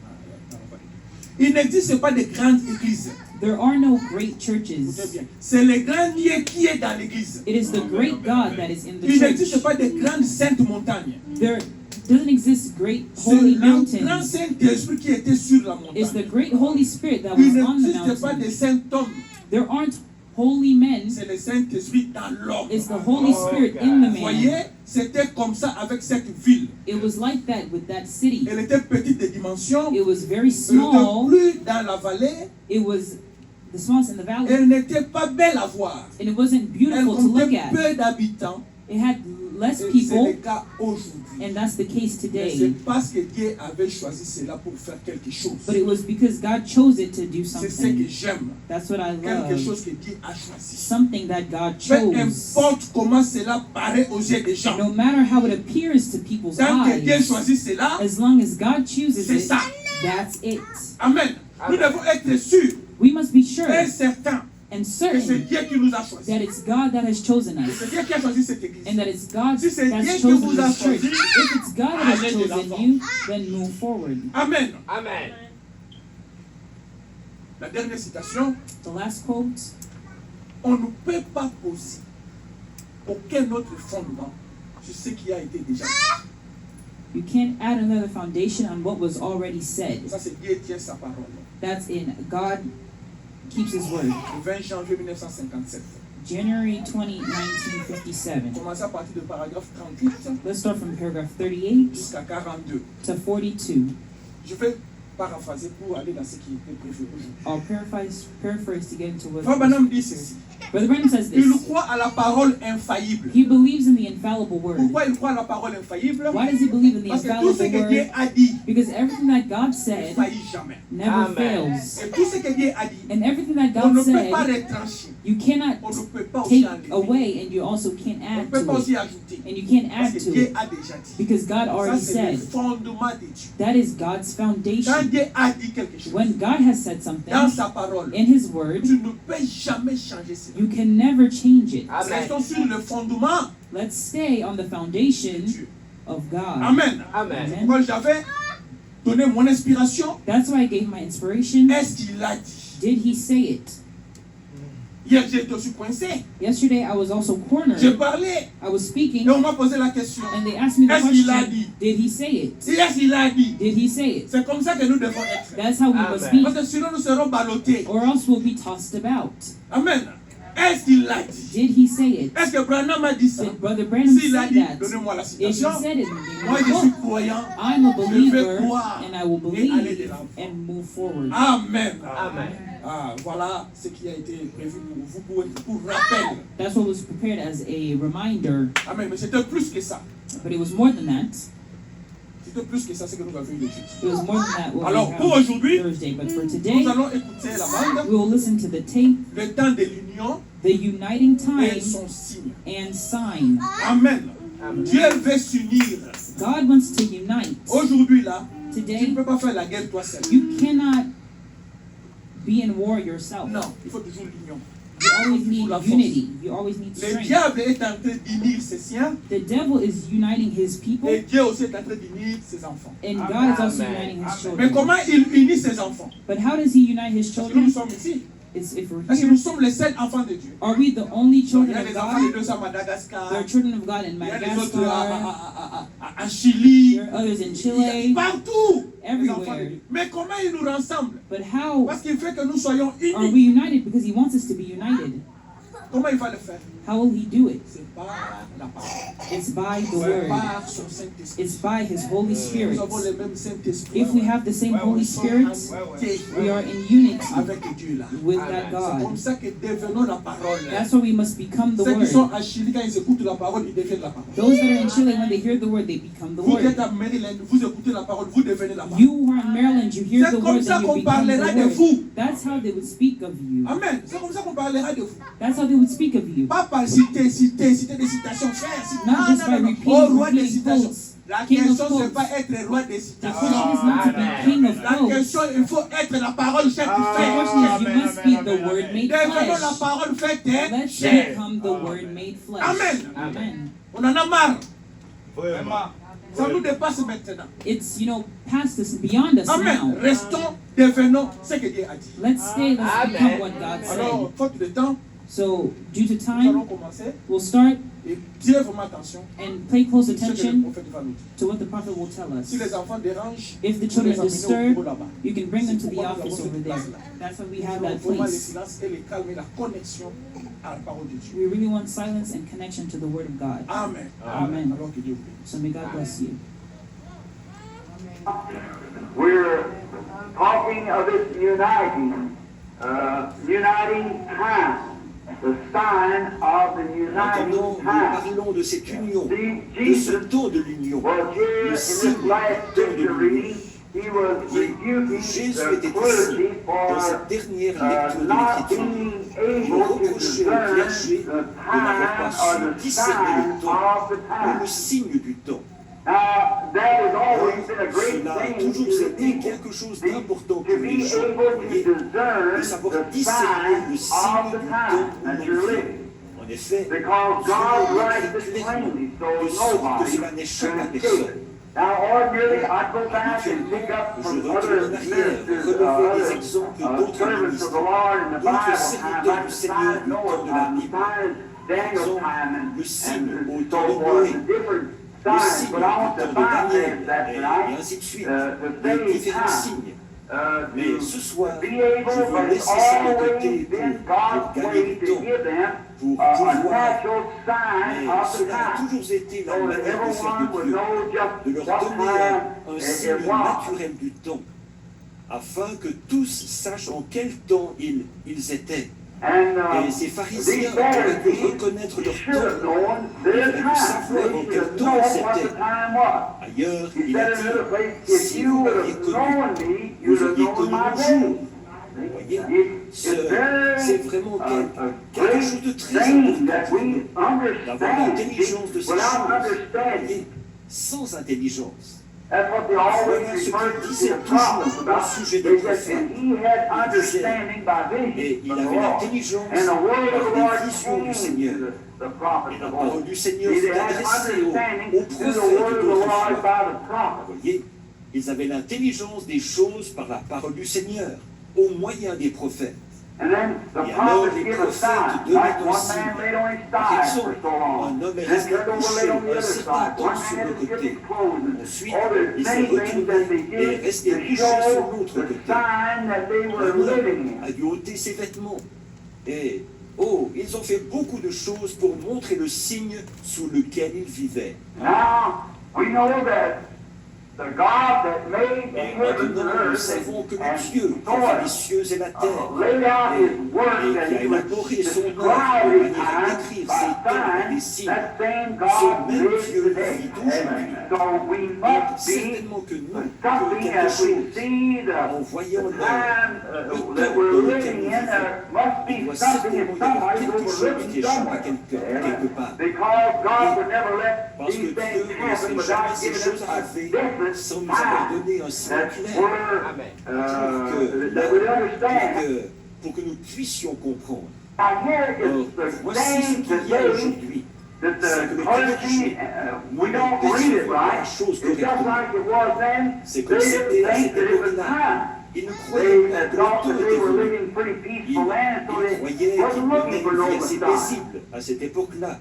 Il n'existe pas de grandes églises. there are no great Écoutez churches. bien. C'est le grand Dieu qui est dans l'église. It is the great God that is in the Il n'existe church. pas de grandes saintes montagnes. There doesn't exist great C'est holy le grand mountains. Saint-Esprit qui était sur la It's the montagne. great Holy Spirit that Il was on the n'existe pas de mountain. saint hommes. There aren't holy men, c'est le Saint-Esprit dans l'homme. it's the Holy Spirit in the Vous man. voyez, c'était comme ça avec cette ville. It was like that with that city. Elle était petite de dimension. It was very Elle small. n'était plus dans la vallée. It was the smallest in the valley, Elle n'était pas belle à voir. and it wasn't Elle beautiful to look comptait at. peu d'habitants. It had less Et c'est people, le cas aujourd'hui. and that's the case Mais today. c'est parce que Dieu avait choisi cela pour faire quelque chose. But it was because God chose it to do C'est ce que something. j'aime. That's what I Quelque love. chose que Dieu a choisi. Something that God Peu chose. importe comment cela paraît aux yeux des gens. No matter how it appears to people's Tant que Dieu eyes, choisit cela, as long as God chooses c'est it, ça. that's it. Amen. Nous devons être sûrs We must be sure et certains and que c'est certain Dieu qui nous a choisis. that it's God that has chosen Et us, c'est Dieu qui a choisi cette église. and that it's God Si c'est Dieu that's qui chosen vous a this church. choisi, If it's God that has allez de chosen l'avant. you, then move forward. Amen. Amen. La dernière citation, The last quote: on ne peut pas poser aucun autre fondement sur ce qui a été déjà dit. you can't add another foundation on what was already said. Et ça, c'est Dieu tient sa parole. That's in God keeps his word. Le 20 janvier 1957. January 20, 1957. Commencez à partir du paragraphe 38 Let's start from paragraph 38 jusqu'à 42. to 42. Je vais paraphraser pour aller dans ce qui était prévu aujourd'hui. I'll paraphrase to get into what. Frère Branham dit ceci. Brother Branham says Il this. croit à la parole infaillible. He believes in the infallible word. Pourquoi il croit à la parole infaillible? Why does he believe in the Parce que tout ce infallible que Dieu word? a dit Because everything that God ne said faillit jamais. never Amen. fails. Et tout ce que Dieu a dit, And everything that on ne God peut pas said, retrancher. you cannot On ne peut pas aussi take enlever. away, and you also can't On ne add peut pas to it. aussi ajouter. And you can't Parce add que to Dieu it. a déjà dit. Because God Ça, already c'est le said. fondement de Dieu. That is God's Quand foundation. Dieu a dit quelque chose, When God has said something dans sa parole, in His word, tu ne peux jamais changer cela. you can never change it. Amen. Restons sur le fondement Let's stay on the de foundation Dieu. of God. Amen. Amen. Amen. Quand j'avais donné mon inspiration, That's why I gave my inspiration. est-ce qu'il l'a dit? Did He say it? Hier, j'ai été aussi coincé. Yesterday I was also cornered. J'ai parlé I was et speaking on m'a posé la question. and they asked me the Est-ce qu'il l'a question, dit? did He say it? Si est-ce qu'il l'a dit? Did He say it? C'est comme ça que nous devons être. That's how we Amen. must be. Parce que sinon nous serons ballottés. Or else we'll be tossed about. Amen. Est-ce qu'il l'a dit? Did He say it? Est-ce que Branham a dit ça? Did Brother Branham S'il a say dit, that? donnez-moi la If he citation. said it, Moi, je then suis croyant. I'm a Je vais believer croire and I will et aller de believe l'avant. and move forward. Amen. Amen. Ah, voilà ce qui a été prévu pour vous, pour rappel. That's what was prepared as a reminder, Amen. Mais c'était plus que ça. but it was more than that. C'était plus que ça, ce que nous avons eu l'étude. It was more than that what Alors, we pour have aujourd'hui, Thursday. But for nous today, allons écouter la bande, we will listen to the tape, le temps de l'union the uniting et time son signe. and sign. Amen. Amen. Dieu veut s'unir. God wants to unite. Aujourd'hui, là, tu ne Today, peux pas faire la guerre toi seul. you cannot be in war yourself. Non, il faut toujours l'union. You always need La force. unity. You always need Le strength. diable est en train d'unir ses siens The devil is uniting his people, et Dieu aussi est en train d'unir ses enfants. and Amen. God is also Amen. uniting his Mais children. comment il unit ses enfants? But how does he unite his Parce que nous children? sommes ici. It's if we're Parce que here. nous sommes les seuls enfants de Dieu. Are we the only Donc, il children y a of des enfants de God? Dieu à Madagascar. There are children of God in Il y a des autres Madagascar. à Chili. There are others in Il y a Chile. partout. Les Everywhere. enfants de Dieu. Mais comment ils nous rassemblent? But how Parce qu'il fait que nous soyons are unis. we united? Because he wants us to be united. Comment il va le faire? How will he do it? C'est par la parole. It's by the C'est word. par son Saint-Esprit. It's by his Holy Spirit. Nous avons le même Saint-Esprit. If we have the same Holy Spirit, Unité we are in unity avec Dieu là. with Amen. that C'est comme God. ça que devenons la parole. That's why we must become the Ceux qui sont word. à Chili, quand ils écoutent la parole, ils deviennent la parole. Those that are in Chile, when they hear the word, they become the Vous qui êtes word. à Maryland, vous écoutez la parole, vous devenez la parole. You who are in Maryland, you hear C'est the comme word, ça then you qu'on become parlera de the vous. word. That's how they would speak of you. Amen. C'est comme ça qu'on parlera de vous. That's how they would speak of you. Pas par citer des citations, frère. Not just by repeating, Oh, roi des repeating citations. quotes. La King of question, c'est quotes. pas être roi des The citations. question is not to be king of La quotes. question, il faut être la parole faite The faite. question is you must be the word made Devenons la flesh. parole faite Let's chair. become the word made flesh. Amen. Amen. On en a marre. Vraiment. Ça nous dépasse maintenant. It's, past us, beyond us Amen. now. Restons, devenons ce que Dieu a dit. Let's stay, let's Amen. become what God said. Alors, faute de temps, So, due to Nous allons time, commencer we'll start et bien vraiment attention and pay close à ce que le attention prophète va nous dire. to what the prophet will tell us. Si les enfants dérangent, If the vous les children amenez au disturb, bureau là-bas. you can bring them to the C'est pourquoi nous office avons over cette there. place-là. That's why we Nous have voulons that vraiment le place. silence et le calme et la connexion à la parole de Dieu. We really want silence and connection to the Word of God. Amen. Amen. Alors que Dieu vous bénisse. So may God bless you. We're talking of this uniting time, the sign of the Maintenant, uniting nous time. parlons de cette union, See, de ce Jesus temps de l'union. was here in Le this signe last du temps de scripture l'union. reading. He was rebuking Jésus the était ici, clergy dans for cette dernière lecture de not l'Écriture. being Il able to reprochait au discern clergé the de n'avoir pas time or su the discerner sign le temps, of the ou time. le signe du temps. Now, that has always been a great Cela a thing toujours to the été people. quelque chose To d'important be pour les gens, able voyez, to de discern savoir the discerner le sign signe of the du time temps où that l'on you're vit. living. En effet, Because Dieu God writes écrit it clairement, plainly, de so sorte que nobody cela n'échappe à can escape personne. it. Now, ordinarily, I go back and pick up Je from retourne other en arrière, ministers, relever les exemples d'autres servants of ministres, the Lord in the d'autres Bible, serviteurs time, like du the Seigneur sign du temps Noah's de la time, the Bible. sign Daniel's Exemple, time, le signe au and temps so de forth, Noé, the different le signs. signe But I want du to temps de Daniel, bypass that et tonight, ainsi de suite, the les same différents time. signes. Mais ce soir, be je able, veux but it's laisser ça de always côté been pour God's gagner way du to temps, give them pour a pouvoir. natural sign Mais of the cela a time. toujours été la So that manière de faire everyone de would Dieu, know de just leur what donner time un it signe was. naturel du temps, afin que tous sachent en quel temps ils étaient. And Et ces these pharisiens auraient pu Pharisees reconnaître leur should have temps. known Ils their auraient pu time. savoir en They should quel have temps known what the c'était. time was. Ailleurs, He il a said in another dit, place, if si you vous would m'aviez have connu, known me, you vous would have auriez known connu my mon day. jour. Vous voyez, It's c'est vraiment quelque chose de très thing that important we d'avoir understand. l'intelligence de ces Without choses. Vous understanding, voyez, sans intelligence. that's what they always Voilà ce refer qu'il to disait the prophets toujours au about. sujet They des said, prophètes. and he had Il disait, understanding by et vision il from the avait Lord. l'intelligence And the word of par the des Lord visions du came Seigneur. to the prophets Et la of parole old. du Seigneur They fut had adressée understanding aux through the prophètes word of the Lord d'autrefois. by the prophets. Vous voyez, ils avaient l'intelligence des choses par la parole du Seigneur, au moyen des prophètes. And then the Et alors, prophets les give a prophètes sign. donnaient Like un one signe. man laid on his Par side exemple, for so long. un homme est Then resté turned over couché, laid on the un other certain side. temps One sur man le had to get côté. his clothes. Ensuite, Oh, there's il s'est many things that they retourné et est did resté to couché show sur l'autre the côté. sign that they were Un homme living a in. dû ôter ses vêtements. Et, ils ont fait beaucoup de choses pour montrer le signe sous lequel ils vivaient. Now, we know that the God that made the Et heavens and maintenant, nous earth savons que le and Dieu qui a fait les soil cieux et la terre, laid out et his word qui that a he would élaboré son œuvre describe de his manière à time décrire by ses temps et sign, des signes. that same Ce God même lives Dieu today. vit aujourd'hui. So we Donc, must be certainement que nous, que something quelque as we chose, see en the voyant time le that temps we're dans lequel living nous in, vivons, there must il be doit something certainement that y avoir somebody's quelque chose overlooking qui échappe à somewhere. quelque part. Because God would never let Parce que these Dieu things ne happen laissait without jamais ces giving choses us a arriver different sans nous avoir time donné un signe that clair. that we understand. Pour que nous puissions comprendre. Now here Or, is the voici ce same qu'il y a today aujourd'hui. that C'est que the les clergy, clergés, we don't read it right. It's just like it was then. C'est They comme didn't c'était à think cette that it was époque-là. time. Ils ne They croyaient pas que le thought temps that they était were venu. living pretty Ils peaceful land, so croyaient they qu'ils wasn't menaient looking for une no vie assez Messiah. paisible à cette époque-là.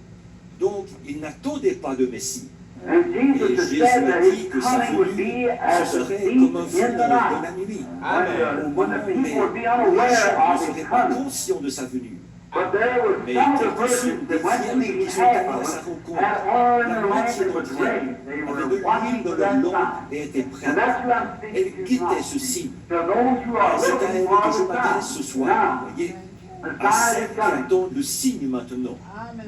Donc, ils n'attendaient pas de Messie. And Et Jesus has Jésus said a that dit his que sa coming would venue, be as ce a serait thief comme un in voleur the de night. la nuit. When Au the moment où people would be les gens unaware ne of his seraient pas coming. conscients de sa venue. But there were Mais some of the quelques-unes virgins des that went to vierges meet qui sont allées à him sa rencontre, had oil in la their lamp moitié that was d'entre ready. elles They avaient were de l'huile watching dans for leur that lampe sign. et étaient And prêtes. that's what I'm Elles speaking to guettaient tonight. ce signe. To those who are C'est à looking elles for que je the m'adresse ce sign. soir, Now, vous voyez, the à sign celles is qui coming. attendent le signe maintenant,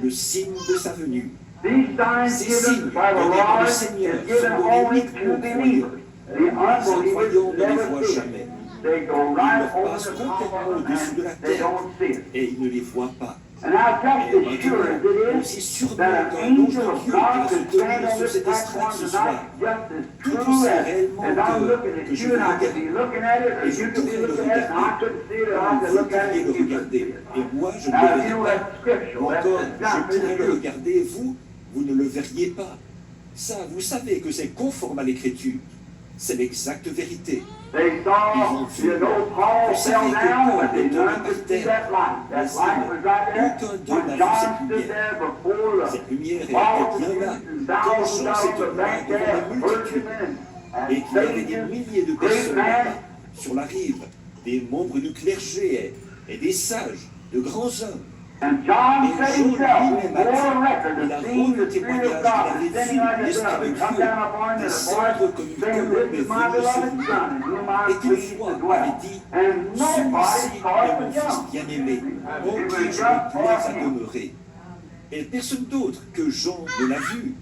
le signe de sa venue. These signs Ces given signes by the donnés par le Lord Seigneur is given sont donnés only uniquement to aux believers. croyants. The Les unbelievers incroyants ne les never voient see it. jamais. They go Ils right leur over passent the top complètement of it au-dessus de la and they terre don't see it. et ils ne les voient pas. And how just Et as sure as maintenant, it aussi is sûrement that an qu'un ange angel de of Dieu God va se could stand tenir on sur this cette estrade platform ce soir, tonight, just as tout true aussi as réellement I'm looking que at je you and I regarde. could be looking at it, or Et je you could be pourrais le looking at it, and I regarder. couldn't see it, or I could Vous look at pourriez it, le and you couldn't see regarder. it. Et moi, je ne Now, le you verrai know pas. that's scriptural. Ou That's encore, je exactly pourrais the le truth. regarder et vous ne le verriez pas. Ça, vous savez que c'est conforme à l'Écriture. c'est l'exacte vérité. They saw, you know, Paul fell down, but they learned to see that light. That light was right there. When John stood there before the Cette lumière multitudes était bien là. and Quand thousands Jean of s'est them tenu back devant there, les multitudes, worshiping et and qu'il y avait des singing, milliers de great personnes man, là-bas, sur la rive, des membres du clergé et des sages, de grands hommes. and John Et said Jean himself, he lui-même a bore dit, record il a of seeing rendu the Spirit témoignage of qu'il God avait descending vu like a l'Esprit dove, de and come Dieu down upon him, and a descendre voice comme une saying, colombe "This est is my venue sur beloved lui. Son, in whom I Et am qu'une pleased fois to dwell." avait dit, And nobody celui-ci saw it est but mon fils John. bien-aimé, en It qui was je just me plais à for him. demeurer. Et personne d'autre que Jean ne l'a vu.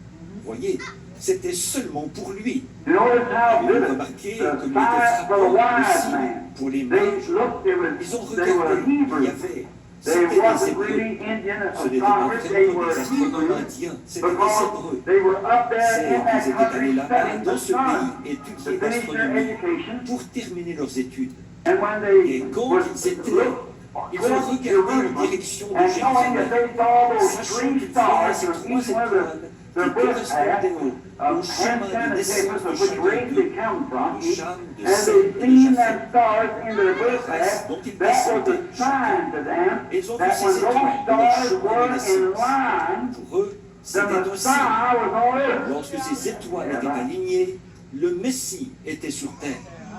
Voyez, c'était seulement pour lui. You notice how Avez-vous vivid remarqué the comme il était sign for the frappant le wise signe man. pour les They mages? looked, Ils ont they were regardé, il y Hebrews. avait, They c'était des wasn't Hébreux. really Indian Ce n'était pas astronomers, they vraiment were des astronomes Hebrews indiens, c'était des because Hébreux. they were up there C'est in qu'ils that étaient country allés là-bas, studying dans ce astronomy pays, to étudier finish their l'astronomie education. pour terminer leurs études. And when they Et quand were ils étaient, looked ils ont towards regardé Jerusalem, en direction de and knowing that Jérusalem, they saw those sachant three qu'ils voyaient stars ces from trois each one of étoiles their qui birth paths correspondaient au of chemin Ham, de Shem, and naissance Japheth, de of which chacun race d'eux, they come from, de Cham, de and Sem they et de seen Japheth. them stars in their birth race path, dont ils that was a descendaient sign to them Ils ont vu that ces when those étoiles de leur stars chemin de were in naissance. line, Pour eux, the c'était un signe. Messiah was on earth. Lorsque ces étoiles étaient alignées, le Messie était sur terre.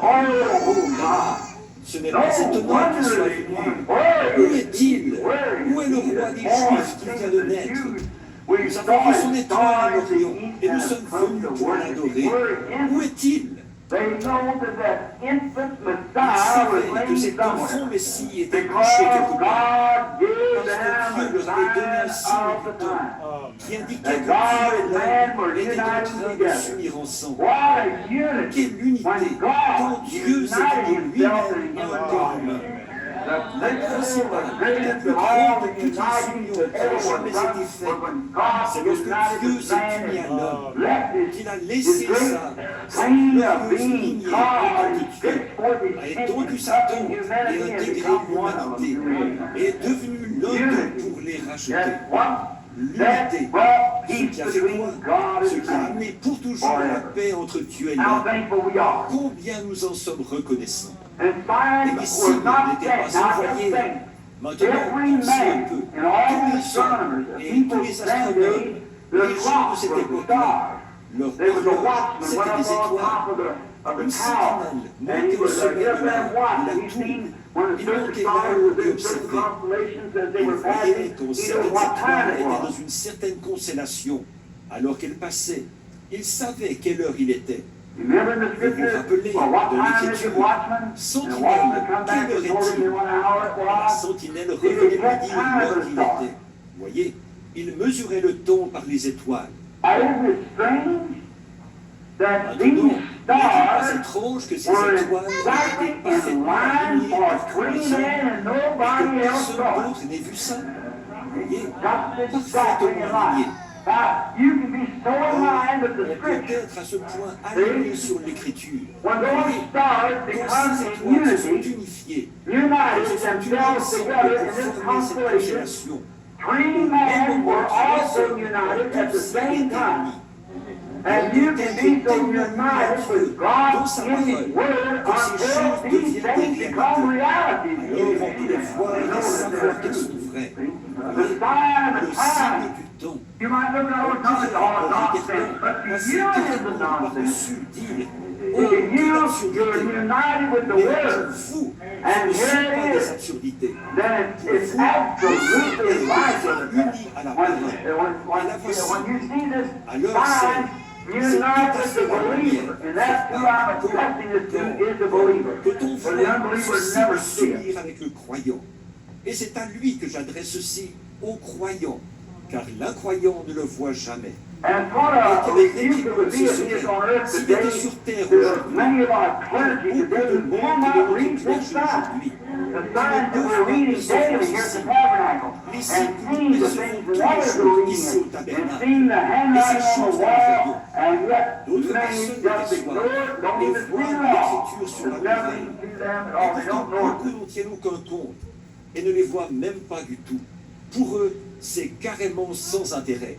Oh, God. Ce n'est No pas étonnant qu'il soit wonder venu. where Où is est-il? Where Où est le roi des Juifs qui vient de naître? We Nous saw avons vu son his étoile star à in the l'Orient east et nous and sommes come venus to pour worship l'adorer. him. Where Où is est-il? They know that infant Ils Messiah was savaient que laying cet enfant somewhere. Messie était couché Because quelque part. God gave Parce que them Dieu the leur avait donné un sign signe of du the temps time. qui indiquait That que God Dieu et and man were l'homme étaient en united train de together. s'unir ensemble. What a unity. Quelle unité! When Quand God Dieu s'est united donné himself lui-même in à un human corps body. humain. The La principale, la greatest plus of all grande the de toutes les uniting unions that qui ont ever jamais was done été faites, was when God c'est lorsque united Dieu the s'est man uni à and l'homme, left his qu'il a laissé great sa plane of glorieuse being lignée God and identifiée, stretched forth his a hand étendu and sa touched tente humanity et and intégré become one of l'humanité them. et est devenu l'un d'eux pour les racheter. That's what L'unité, that brought ce peace qui a fait between quoi? God Ce and qui a man. amené pour toujours la paix entre Dieu et How l'homme. thankful we are. Combien nous en sommes reconnaissants. And signs Et les were signes not n'étaient sent. pas Now just envoyés. think. Maintenant, Every pensez un man peu. and all Tous the les astronomers, hommes the et people tous les that day, astronomes, the les gens de clocks cette were the époque-là, stars. leur There was a horloge, watchman c'était went up des on étoiles. top of the Une tower, sentinelle and he montait au was sommet get de up there and watch, and he la seen tour. when the Il certain montait stars là were et in certain observait. constellations as they Il were voyait passing, quand he knew certaines what time étoiles it étaient dans was. une certaine constellation, alors qu'elles passaient, il savait quelle heure il était. Remember in the Vous vous scripture, rappelez well, what de time is l'Écriture, it, watchman? And the sentinelle, watchman would come back quelle and heure told him est-il? what hour it La was. sentinelle revenait lui dire l'heure qu'il était. Voyez, il mesurait le temps par les étoiles. Isn't it strange that Maintenant, these n'est-il pas stars étrange que ces were étoiles exactly étaient in parfaitement line alignées for pour three les hommes men and et nobody que else personne saw it? d'autre n'ait vu ça? Voyez, Just exactly in parfaitement line. aligné. Now, you can be so in line with On the peut scripture. être à ce point aligné sur l'écriture. When those stars Quand become ces in étoiles sont unity, unifiées, united elles sont unies themselves ensemble together in pour this former cette constellation, constellation. three men were also united at the same time. And you can be so united with God in His Word until these things become realities. Alors on peut les voir et savoir qu'elles sont vraies. The sign of Le the signe time. du temps. You might look at all the time and say, oh, nonsense. But to Parce you que it is the on n'a pas nonsense. reçu dire, To oh, quelle you, you're absurdité. united with the Mais Word. vous, And ce ne sont here pas it des is. absurdités. Then it's absolutely right. Unis à la parole. When you see this Alors sign, unite with the believer. And that's who I'm addressing this to, is the believer. que ton For the frère unbeliever ceci never de see it. s'unir avec le croyant. Et c'est à lui que j'adresse ceci, au croyant, car l'incroyant ne le voit jamais. And what a rebuke it would be if he is on earth S'il today, était sur terre to aujourd'hui, many of our clergy beaucoup today de who monde cannot de read notre this clergé sign. aujourd'hui, The signs that we're reading daily here at the tabernacle, and seeing the things that others are reading, and seeing the handwriting on the wall, and yet d'autres many personnes just les ignore it, don't et even see voient it at all. l'écriture sur la There's nothing muraille. to them at Et all. They pourtant, don't know beaucoup it. n'en tiennent aucun compte et ne les voient même pas du tout. Pour eux, c'est carrément sans intérêt.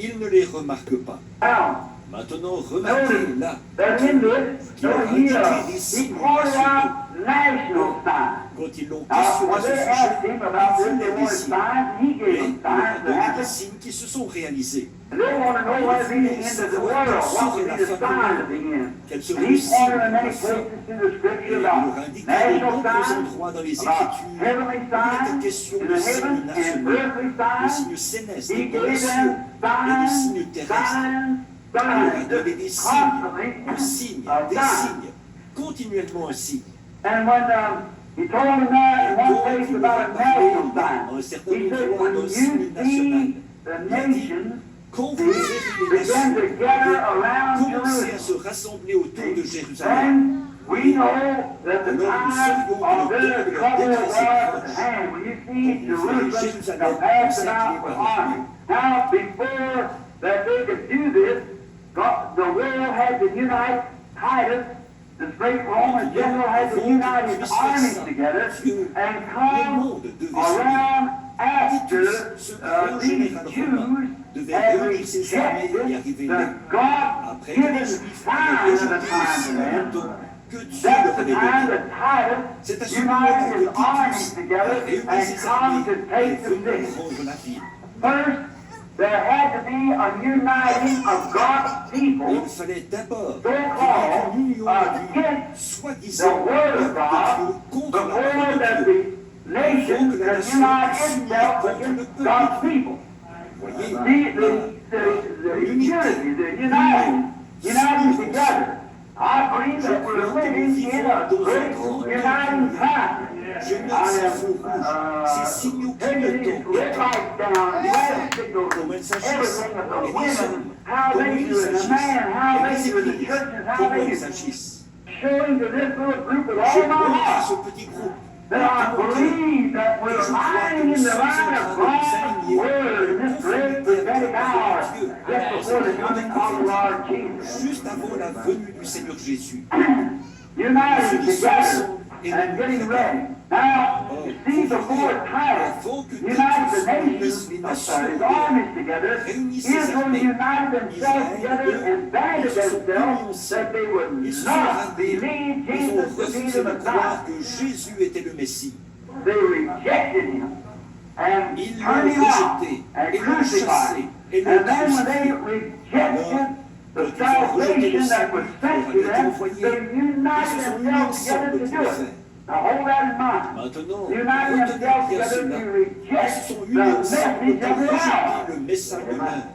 Ils ne les remarquent pas. Now, Maintenant, remarquez là that in this, qu'il aura he indiqué des signes pointed nationaux. out national signs. Quand ils l'ont Now, questionné when à ce they asked sujet, him about this, il they voulait des wanted signes. signs, he Mais gave il them leur a signs to donné des happen. signes qui se sont réalisés. And they want to know what is the end of the world, what will be the sign of the end. Quel And serait le he signe pointed in de la many fin? places in the Et scripture il leur a about indiqué de national nombreux signs, endroits dans les about Écritures heavenly où il était signs question in de the signes heavens and nationaux, earthly de signs. signes célestes He dans les gave cieux them et des signs, signes terrestres. signs, Il leur a signs, donné des signes, constantly des signs. signes, continuellement un signe. And when he told them that in one place about a national sign, he said, when you see the nations Quand vous verrez les begin nations to gather around commencer à se Jerusalem, rassembler autour de Jérusalem, then we know that the time of their trouble was at hand. When you see Jerusalem compassed about with armies. Now, before that they could do this, the world had to unite. Titus, this great Roman general, had to unite his armies together and come around after these Jews had rejected the God-given sign of the time to them. que Dieu That's leur the avait time donné. that C'est à Titus ce moment-là united his que armies Titus a together réuni and ses come armées to et take est the venu city. prendre la ville. First, there had to be a uniting of God's Et people, il fallait d'abord qu'il y ait une union du soi-disant peuple de Dieu contre la before parole that de Dieu. the nation could unite itself against God's people. Vous voyez, The unity, the uniting together. I believe that we're living in a great uniting time. je mets ces feux rouges, ces signaux Taking these clignotants, red lights down, traffic signals, everything of the women, how comment they ils do it, the man, how agissent, they et do it, les the églises, churches, how comment they do ils it. agissent. Showing to this little group with Je all my montre à heart ce petit groupe that I believe that we're lying in the line of God's word in this great prophetic hour, just before the coming of the Lord Jesus. juste avant la venue du Seigneur Jésus. United together and getting ready. Now, you see before Titus united the nations, his armies together, Israel united themselves together and banded themselves that they would Ils se sont not ralliés, believe ils ont Jesus to be refusé the de croire Messiah. que Jésus était le Messie. They rejected him and Ils turned him l'ont out rejeté and et l'ont crucified chassé him. et l'ont And then when crucifié. they rejected the salvation that was sent to them, they united themselves together to do it. Now hold that in mind. Maintenant, Uniting retenez themselves bien together cela. to Ils reject se sont the unis ensemble message pour of the rejeter hour. le message de l'heure.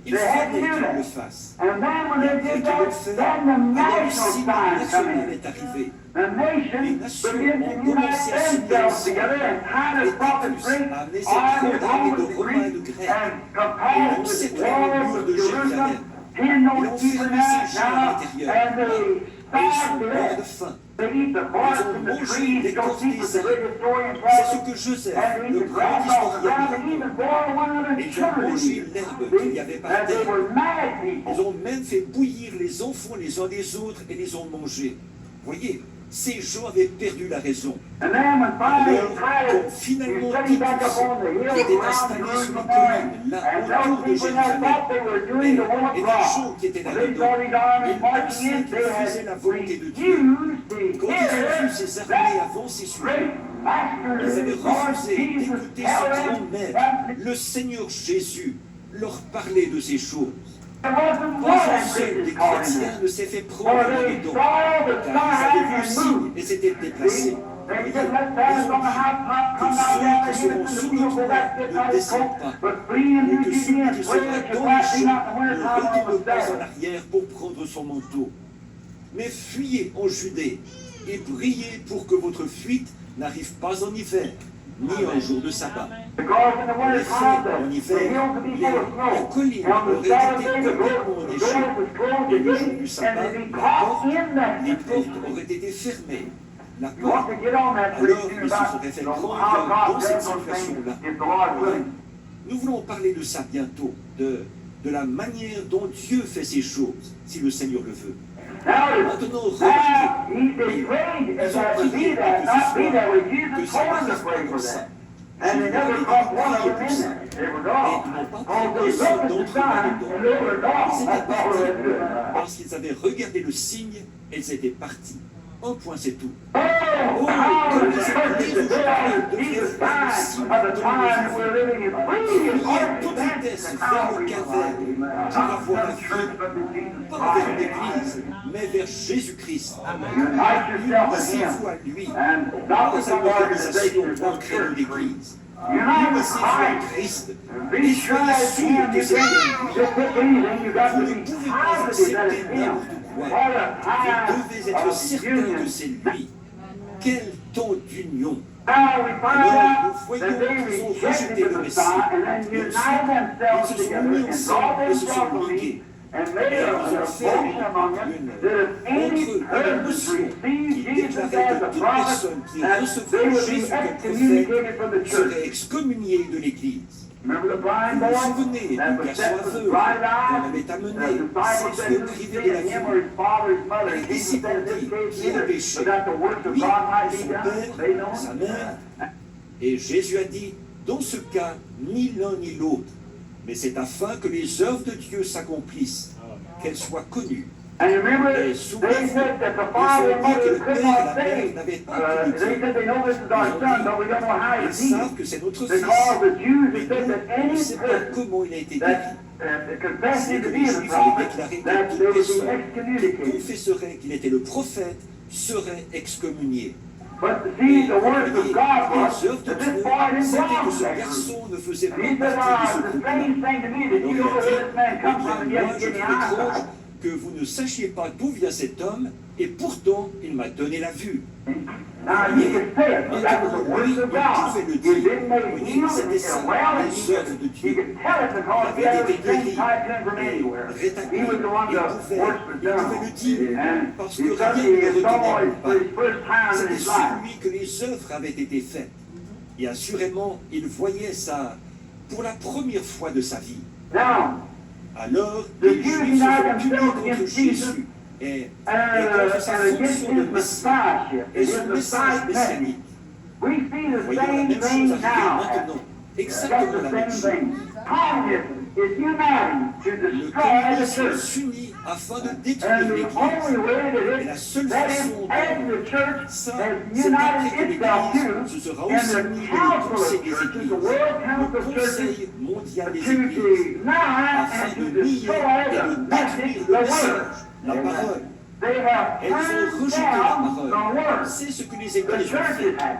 Il They had fallait to do qu'ils le that. fassent. And then when Et they après did qu'ils that, l'ont fait, then the alors le national signe sign come national in. est arrivé. The nation began to unite themselves together, and Titus brought this great army of Romans and Greeks and compassed this wall of Jerusalem, pinned those people down, and they starved to Mort de death. faim. They eat the bark from the trees, go deep with the great historian C'est ce Titus, que Joseph, and eat le the grand grass off the ground, and historien, even boil one of the ils ont children. mangé l'herbe qu'il y avait par And they terre. were mad people. Ils ont même fait bouillir les enfants les uns des autres et les ont mangés. Voyez, ces gens avaient perdu la raison. And then when finally Alors, Titus quand is finalement setting back up Titus, on the hill qui était around installé sur Jerusalem les there, collines, là, and autour those de people that Jérusalem, thought they were doing the will of et les God, gens qui étaient when they là-dedans, saw these armies ils marching pensaient in, qu'ils they faisaient la had volonté de Dieu. refused to Quand ils ont vu hear ces armées that avancer sur eux, great master, ils avaient Lord refusé Jesus, d'écouter tell ce them grand maître, that le Seigneur Jésus, leur parler de ces choses. there wasn't Pas one un that seul Christians des caught in chrétiens there. ne s'est fait For prendre they dedans, saw the car ils avaient vu le sign and signe moved. et s'étaient déplacés. They Voyez, just let Titus on the housetop come down there and ceux hit qui us in seront the wheel, go back, get out of his coat, but flee et into que celui Judea and qui pray sera that your dans wife les be champs not the winter ne time on retourne the pas en Sabbath. arrière pour prendre son manteau. Mais fuyez en Judée et priez pour que votre fuite n'arrive pas en hiver, ni un jour de sabbat. Because in the En winter effet, time, en the hiver, hills would be full of les snow. collines And on the auraient Sabbath été day, the complètement doors enneigées. was closed Et le jour again, du and sabbat, they'd be caught in that les portes condition. auraient été fermées. La You want porte. to get on that Alors, preaching ils se about seraient fait how prendre God dans does cette those things situation-là. if the Lord willing. Nous voulons parler de ça bientôt, de la manière dont Dieu fait ces choses, si le Seigneur le veut. Maintenant, remarquez, He prayed that would be that, not be that way. Jesus told them to pray for that. And they never caught one of them in there. They were Et gone. ils n'ont pas Oh, pris un they seul looked at the d'entre eux sign là-dedans. and they were gone. Ils étaient That's all partis. there is to it. Parce qu'ils avaient regardé le signe, ils étaient partis. Un point, c'est tout. Oh, how comme the les church églises today aujourd'hui see the devraient faire le sign signe of the dans time les that we're vies. living in. Please, Priez à Lord, toute thank vitesse you. vers le Amen. calvaire pour avoir la vie, Church of the Jesus pas vers Christ. l'Église, mais vers Jésus-Christ. Unite yourself in Unissez-vous Him. à lui, And pas not à with some une organisation organization ou or un some créneau church. d'Église. Unite with Unissez-vous en Christ. Christ. Be Et sure soyez that sûrs Him de you ce can qu'il just pick anything. You got Vous to ne be pouvez pas positive that accepter it's Him. n'importe quoi. What a Vous time devez être of certain union. que c'est lui. Quel temps d'union! Now we find Alors, out nous voyons that they qu'ils ont rejected rejeté the le Messiah and then Messie. united Ils se themselves sont together mis and ensemble brought et se themselves sont to ligués. me and made Et a ils ont fait motion among them that if any une person motion received qui Jesus déclarait as que a toute prophet, personne qui that recevrait they would Jésus be comme excommunicated from the prophète serait church. excommunié de l'Église. Remember the blind Vous vous boy souvenez that du was garçon set with aveugle blind qu'on eyes? avait The amené disciples sans said, le who's priver sin, de la him vue. or his father, his mother? Les And Jesus disciples said, in ont this dit, case, qui a neither, péché? but that the works of Lui God might ou be son done. père, They know sa it. mère? Et Jésus a dit, dans ce cas, ni l'un ni l'autre, mais c'est afin que les œuvres de Dieu s'accomplissent, qu'elles soient connues. And you remember, Et they souvenez-vous, said that the ils father ont and dit que mother le could père et not la mère say. n'avaient pas They pu said they know this is our son, but we don't know how Ils he's healed. savent que c'est notre fils. Because the Jews Mais had said nous, that on ne any sait pas person comment il a été guéri. that confessed him to be Les the Juifs avaient prophet, déclaré que that toute they would be personne qui excommunicated. confesserait qu'il était le prophète serait excommunié. But Et see, the words of voyez, God was les œuvres de that this Dieu, boy didn't c'était belong que to ce that group. garçon ne faisait And he pas said, partie de ce the groupe-là. strange thing to me that Donc you il know a where dit, this man eh comes bien, from, and moi yet je you get trouve the étrange eyesight. que vous ne sachiez pas d'où vient cet homme, et pourtant il m'a donné la vue. Now you can say it, that was the words of God. He didn't make it healed and he said, well, and you can tell it because he had the same type of from anywhere. He was the one that works for done. And he suddenly his soul for his first time in C'était his sur life. lui que les œuvres avaient été faites. Et assurément, il voyait ça pour la première fois de sa vie. Now, Alors, The les Jews Juifs se united sont unis themselves contre against Jésus Jesus et and contre sa against fonction de his Messie messiahship, et his son message messiah message. messianique. We see the Voyons la same même thing chose arriver now. maintenant. That's Exactement the la même same chose. thing. Communism is uniting to Le destroy the communisme church. s'unit afin de And détruire the l'Église. only way Et la that seule that façon is, as the church Ça, has c'est après que united itself l'Église se to, sera and aussi the unie au council Conseil of des churches, Églises, the World le Council of Churches, Conseil mondial des to Églises, deny afin and de to nier destroy et the de message, détruire the le word. message, la parole. They have Elles ont turned rejeté la down the parole. word. C'est ce que les The églises ont churches fait. have.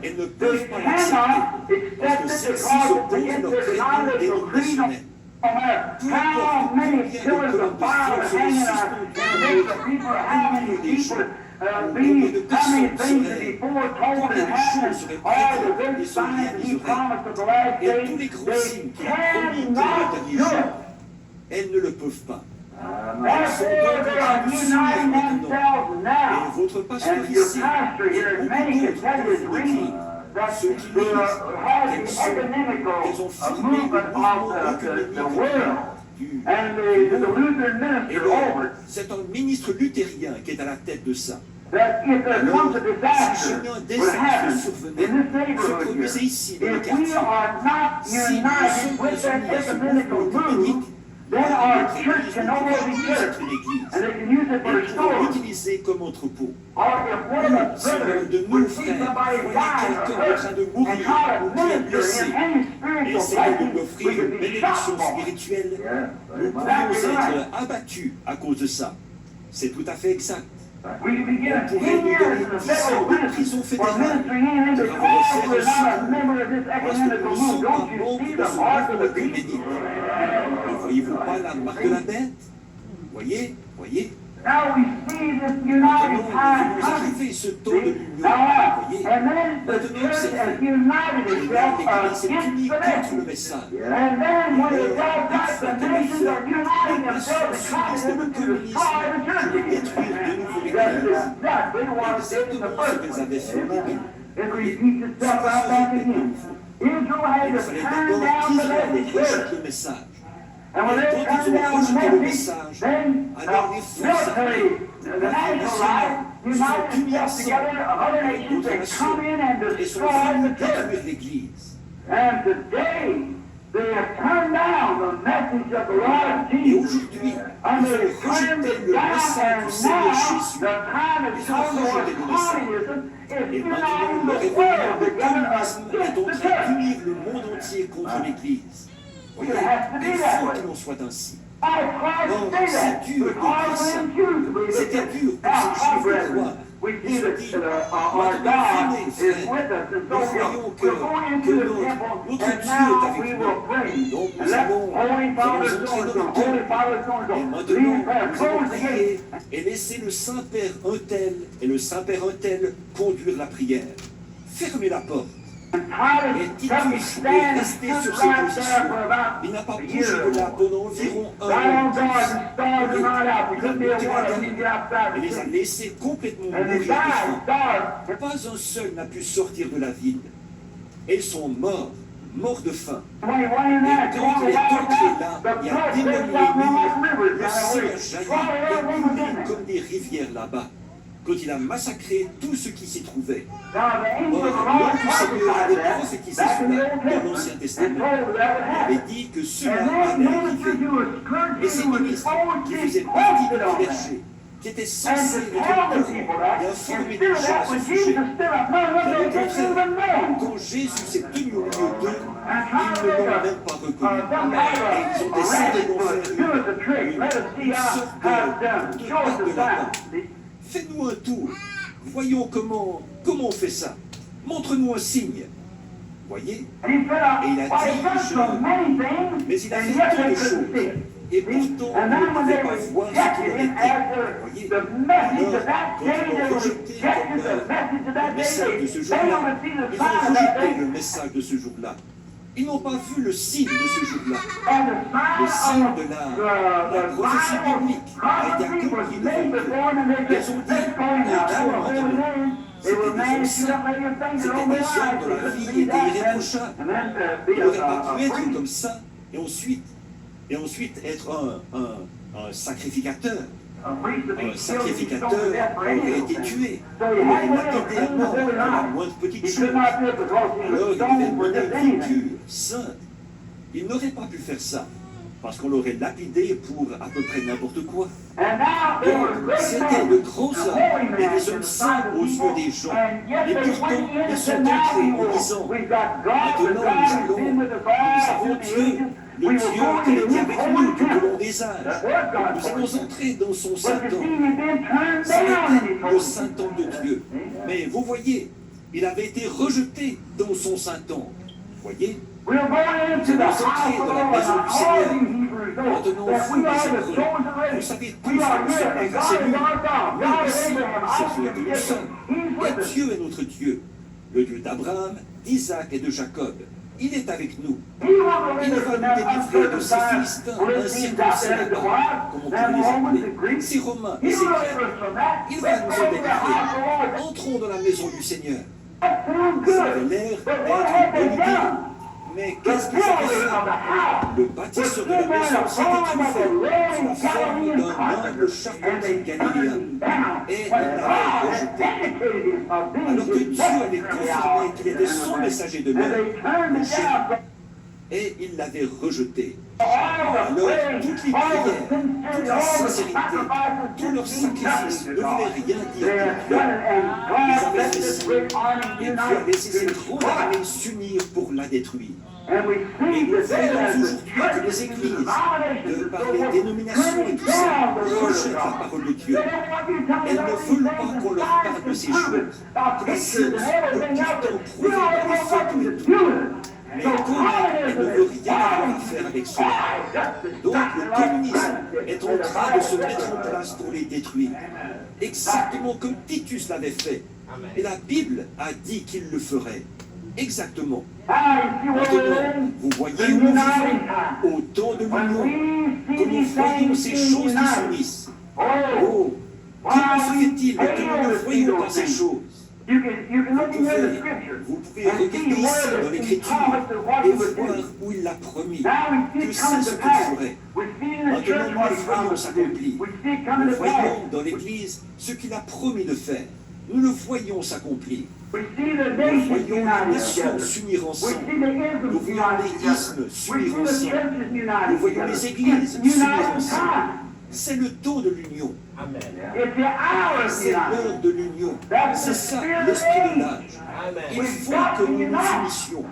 Elles ne They peuvent pas cannot l'accepter parce que accept it celles-ci because it's s'opposent against leur their créneau denominational creed. dénominationnel. No matter how many pillars of fire are hanging in the midst of people, how many people be, how many things to be foretold and happen, all the great signs that he promised of the last Et tous days, les grands they signes qu'il a promis pour cannot les derniers do jours, it. elles ne le peuvent pas. Therefore, they are uniting themselves Et now. votre pasteur And your ici, pastor here, et as many beaucoup can tell you, is d'autres reading that ceux qui there lisent, has qu'elles the sont, ecumenical qu'elles ont formé movement le mouvement of the œcuménique world. du And the Lutheran Et minister over it, c'est un ministre luthérien qui est à la tête de ça. that if there Alors, comes a si disaster, jamais un would désastre happen survenait, in this se neighborhood produisait here, ici, dans le if we quartier, are not si nous united sommes with that unis à ce ecumenical mouvement move, œcuménique, then our notre church église can ne no pourra longer be plus être church, une église. and they can use it for Elles pourront storage. l'utiliser comme entrepôt. Or if one of us Si l'un brothers de nos would see frères somebody voyait dying quelqu'un or en train hurt de and mourir try to ou qui est minister blessé, in any et spiritual essayer de blessing, lui we offrir could une be bénédiction shocked. spirituelle, nous That's pourrions right. être abattus à cause de ça. C'est tout à fait exact. We could be given On 10 pourrait nous years donner in the 10 ans federal de prison prison for fédérale ministering anything pour avoir because fait we're le not a secours. member of this Parce que nous ecumenical ne move. sommes pas Don't you membres see de the ce mark of mouvement the beast? œcuménique. Ne voyez-vous pas la marque de la bête? Voyez, voyez. Now we see this united Maintenant, time nous coming. arrivez ce temps de See? l'union. Now, Voyez. and then the Maintenant, church c'est has fait. united Et itself l'Église est unie against the contre le nation. message. And then when the God got the nations are uniting themselves in communism to destroy the church again. That's exactly what it did in the Exactement ce first qu'elles place. avaient fait au début. It repeats itself right back again. Israel had Il to fallait turn d'abord down the qu'Israël message rejette first. le message. And when Et they quand ils turned ont down the rejeté le message, message, then alors les forces military, armées, the national right, united themselves together of other nations and come in and et sont destroy venus the church. détruire l'Église. And today, they have turned down the message of the Lord Et Jesus. aujourd'hui, And ils they ont have turned rejeté it le down, message du and Seigneur now Jésus. the time has Ils ont come where rejeté le message. communism is Et uniting maintenant, le the réveillement world du together communisme est against en the train church. d'unir le monde entier contre l'Église. Voyez, It has to be il that faut way. qu'il en soit ainsi. I tried Non, to say c'est that. dur It's de hard dire for ça. them Jews to believe it. C'était dur pour Now, ces our Juifs de brethren, croire. we Ils see ont that dit, our maintenant, God venez, is frères, with us. And so nous voyons que we're going into the temple, notre and Dieu est now avec we nous. will pray. Donc And nous let allons Holy Father entrer so and dans so, le Holy temple. Father so and Et so, maintenant, lead prayer, nous allons close the gate. prier et laisser le Saint-Père un tel et le Saint-Père un tel conduire la prière. Fermez la porte. And Et Titus kept Titus his est stand resté and sur stood ses right there positions. for about Il n'a pas a bougé year or de là more. pendant environ un Right on an. guard, the stars are not out. There Il a couldn't be a monté one la of them. He'd get garde outside et the les a city. laissés complètement And they mourir de died, faim. starved. Pas un seul n'a pu sortir de la ville. Et ils sont morts de faim. When he went in there, Et quand il est entré là, the il a blood démoli burst out les like murs, rivers le down sang the way. a jailli, Swallowed et everything coulé was in there. comme des rivières là-bas, quand il a massacré tout ce qui s'y trouvait. Now the angel Or, of the Lord l'ange du Seigneur prophesied avait that prophétisé back in the cela Old dans l'Ancien Testament and Testament. told that would Il avait happen. dit que cela And allait then ministers arriver. who was Et clergy ces who was ministres supposed qui to faisaient be partie posted du on that. clergé, qui étaient And censés to être tell the courants people et that, informer instead les of gens that, à ce when sujet. Jesus stood up, none of Mais them au didn't contraire, even know. quand Jésus s'est tenu au milieu d'eux, And ils trying ne to l'ont make même pas a, reconnu. some Et kind ils ont of essayé d'en arrangement. faire Do us a trick. Let us see une how sorte it's done. de Show us bague the de lapin. sign. Fais-nous un tour. Voyons comment on fait ça. Montre-nous un signe. Voyez? And he said, Et il a well, he's dit, done so many things, Mais il a and fait yet tant they de couldn't see choses. it. Et See? pourtant, on And ne then when pouvait they pas voir ce qu'il rejected en him était. as Voyez? the message Alors, of that quand day, ils they ont rejeté rejected the message of le that message day. de ce They jour-là, don't see the ils sign ont of that rejeté day. le message de ce jour-là. Ils n'ont pas vu le signe de ce jour-là. And the Le sign signe of de la prophétie Bible biblique a été prophecy was accompli made devant eux. before them, and they Ils said, ont dit, let's go now. That was entrons holy maintenant. name. They C'était were des man hommes and shoot saints. up their things C'était and des their hommes lives. dont They la couldn't vie see était that. irréprochable. And then be Il n'aurait pas pu a être priest. comme ça et ensuite être un sacrificateur. A priest would be Un killed and stoned sacrificateur to death for any aurait of été them. tué. So On he aurait had to live lapidé à in the mort very pour la life. moindre petite He chose. could not live because he Alors was il devait stoned for mener just une vie anything. pure, sainte. Il n'aurait pas pu faire ça parce qu'on l'aurait lapidé pour à peu près n'importe quoi. And now they were Donc, great c'était men, de grands and hommes holy et men des in hommes the saints sight of aux the yeux people. des gens. And yet Et they pourtant, went in ils and sont said, now entrés we en will, disant, we've got God, the maintenant God nous who's allons, been with us nous all avons through the Dieu, ages. le We will Dieu go qui into était his avec holy nous tout au long temple. des âges. That was God's Nous allons word. entrer dans son But saint you see, temple. he'd been turned C'était down in his le holy saint temple. temple de Dieu. Mais vous voyez, il avait été rejeté dans son saint temple. Voyez? We're going into the house of the Lord, and all of you Hebrews know Maintenant, that vous, we are les the Hébreux, chosen vous race. savez tous We que are nous here, sommes and les races God is élus. our God. Nous God is ici, Abraham, c'est Isaac, ce que and nous Jacob. sommes. He's Et with us. Dieu est notre Dieu, le Dieu d'Abraham, d'Isaac et de Jacob. Il est avec nous. He will Il deliver va us from nous that délivrer de ces uncircumcised Philistins Philistines out incirconcis there in the là-bas, wild, comme on them peut les Romans, appeler, the Greeks. ces Romains He et will ces deliver Grecs. us from that. Il Let's va nous go en to the house of the Lord. délivrer. Entrons dans la maison du Seigneur. That sounds Ça avait good. l'air But what d'être had une they bonne idée. done? Mais The qu'est-ce qu'ils avaient building of the fait? house Le was bâtisseur de in la maison the s'était form of a trouvé sous la rolling forme Galilean d'un humble carpenter, and charpentier they galiléen. turned him down. Et But il God l'avait had rejeté. vindicated him of being Alors que his Dieu avait messenger in the confirmé hour. qu'il était son messager de And même, they turned le him Jésus, down. et il l'avait rejeté. All Alors, the praise, toutes les all the prières, toute sincerity, la all the sincérité, sacrifices tous leurs just mean sacrifices nothing ne to God. voulaient rien dire They pour have Dieu. done it, and Ils God avaient let fait this ça. great army Et Dieu a unite laissé to cette grande destroy. armée s'unir pour la détruire. And we Et see nous today voyons as the aujourd'hui que les churches, the églises, denominations, de and par so les forth, dénominations et turning tout ça, down the word of rejettent la God. parole de Dieu. They don't want you to tell Elles them ne all these veulent things pas and qu'on leur science parle de and ces prove it, choses. our La pictures science and everything peut else. tout le temps You prouver don't par les want photos nothing et to tout. do with it. Mais So quand elle ne veut communism rien avoir à is faire avec cela. Donc le communisme est en train de se mettre en place pour les détruire. Exactement comme Titus l'avait fait. Et la Bible a dit qu'il le ferait. Exactement. Maintenant, vous voyez où nous vivons, au temps de l'union, que nous voyons ces choses qui s'unissent. Oh, comment se fait-il que nous ne voyons pas ces choses? Vous pouvez regarder ici dans l'Écriture et voir où il l'a promis, que c'est ce qu'il ferait. Maintenant, nous le voyons s'accomplir. Nous voyons dans l'Église ce qu'il a promis de faire. nous le voyons s'accomplir. We see the Nous nations voyons les united nations together. s'unir We ensemble. see the isms Nous voyons united les together. ismes We s'unir see the ensemble. churches united Nous voyons together. les églises It's s'unir united ensemble. time. C'est le temps de l'union. It's the hour of C'est l'heure united. de l'union. C'est ça, l'esprit de l'âge. Il faut que nous nous unissions.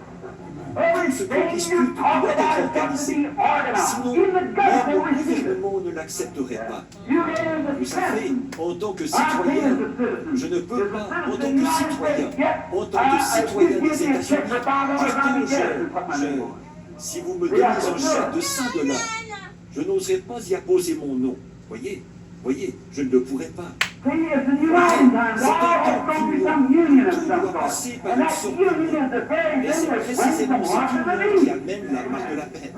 Every Ce qu'on thing you discute talk doit être about has got to organisé. be organized. Sinon, Even the même government le will receive it. gouvernement ne l'accepterait pas. You get in the Vous savez, citizen. en tant que I citoyen, think as a citizen, je ne peux as a pas, citizen en tant of the que United citoyen, States, get, en tant que citoyen you des give me a check États-Unis, for $5, I'll pourtant be dead and put my name on it. si vous me donnez un chèque de $5, je n'oserais pas y apposer mon nom. Voyez, je ne le pourrais pas. See, it's the United Times. C'est All un has temps to be d'union. some union of Tout some doit sort. passer par And une that sorte union d'union. is the very Et thing c'est that brings précisément the cette mark of the union qui beast. amène la marque de la paix.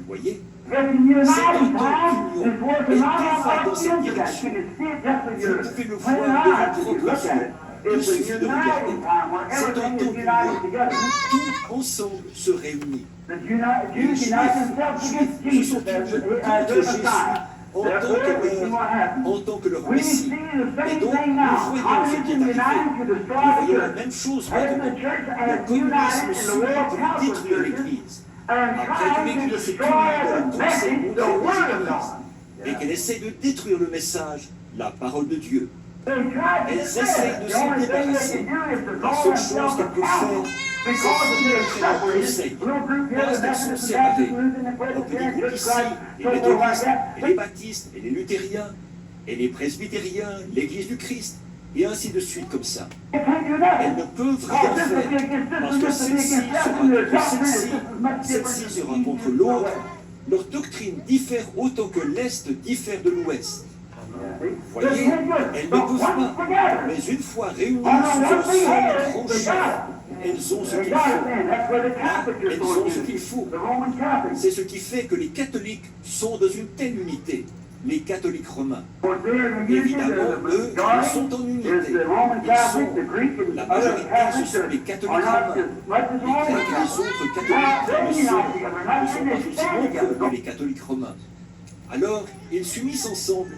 Voyez, It's the c'est United un Times temps is working d'union. Et all tout va our dans cette sins to that. direction. You can see it just with Vous your pouvez le plain voir de eyes vos if you propres look at yeux. it. Il It's the suffit de regarder. United Time where C'est un everything temps is united d'union together. où tout ensemble se réunit. The Les Jews Juifs, unite themselves Juifs against se Jesus sont as unis their contre Jésus Messiah. en tant Therefore, we see que what happens. en tant que leur We Messie. see the Et same donc, thing nous now. voyons ce qui est Communism arrivé. united to Nous destroy the voyons la church. même chose As the maintenant. church Le has communisme united in the s'unit World pour Council of détruire churches l'Église. and Après que trying to l'Église s'est unie destroy dans le the Conseil message, the mondial Word des of Églises God. et qu'elle essaie de détruire le message, la parole de Dieu. They tried to Elles destroy essayent it. de The s'en only thing they débarrasser. can do is to La call seule chose themselves qu'elles a peuvent faire, council c'est because they're faire un separated. conseil. Little group here, Parce the qu'elles sont Methodists, the séparées. Baptists, Lutheran, On and peut des Presbyterian, groupes Church ici, Christ, les so forth like méthodistes, that. et les baptistes, et les luthériens, et les presbytériens, l'Église du Christ, et ainsi de suite comme ça. They can't do Elles nothing. ne peuvent Oh, rien this will be faire. against this Parce and que this will be celle-ci against that, sera and the contre doctrine is celle-ci, just as much different celle-ci as sera the contre East is l'autre. the West. Leur doctrine diffère autant que l'Est diffère de l'Ouest. They Voyez, can't do it. elles ne But peuvent once pas. together, Mais une fois réunies on the sous un one thing seul here, grand they chef, got elles ont ce it. They qu'il got it faut. then. That's where the Catholics are Elles so ont ce qu'il unity. faut. The Roman Catholics. C'est ce qui fait que les catholiques sont dans une telle unité, les catholiques romains. For they're in unity, Évidemment, the eux, ils majority sont en is unité. the Roman Ils Catholic, sont, the Greek, and la other majorité, Catholics ce sont les are catholiques not romains. as much as Les Roman autres Catholics. catholiques Now, they're ne united sont together. pas Now, aussi they stand nombreux que together. les catholiques romains. Alors, ils s'unissent ensemble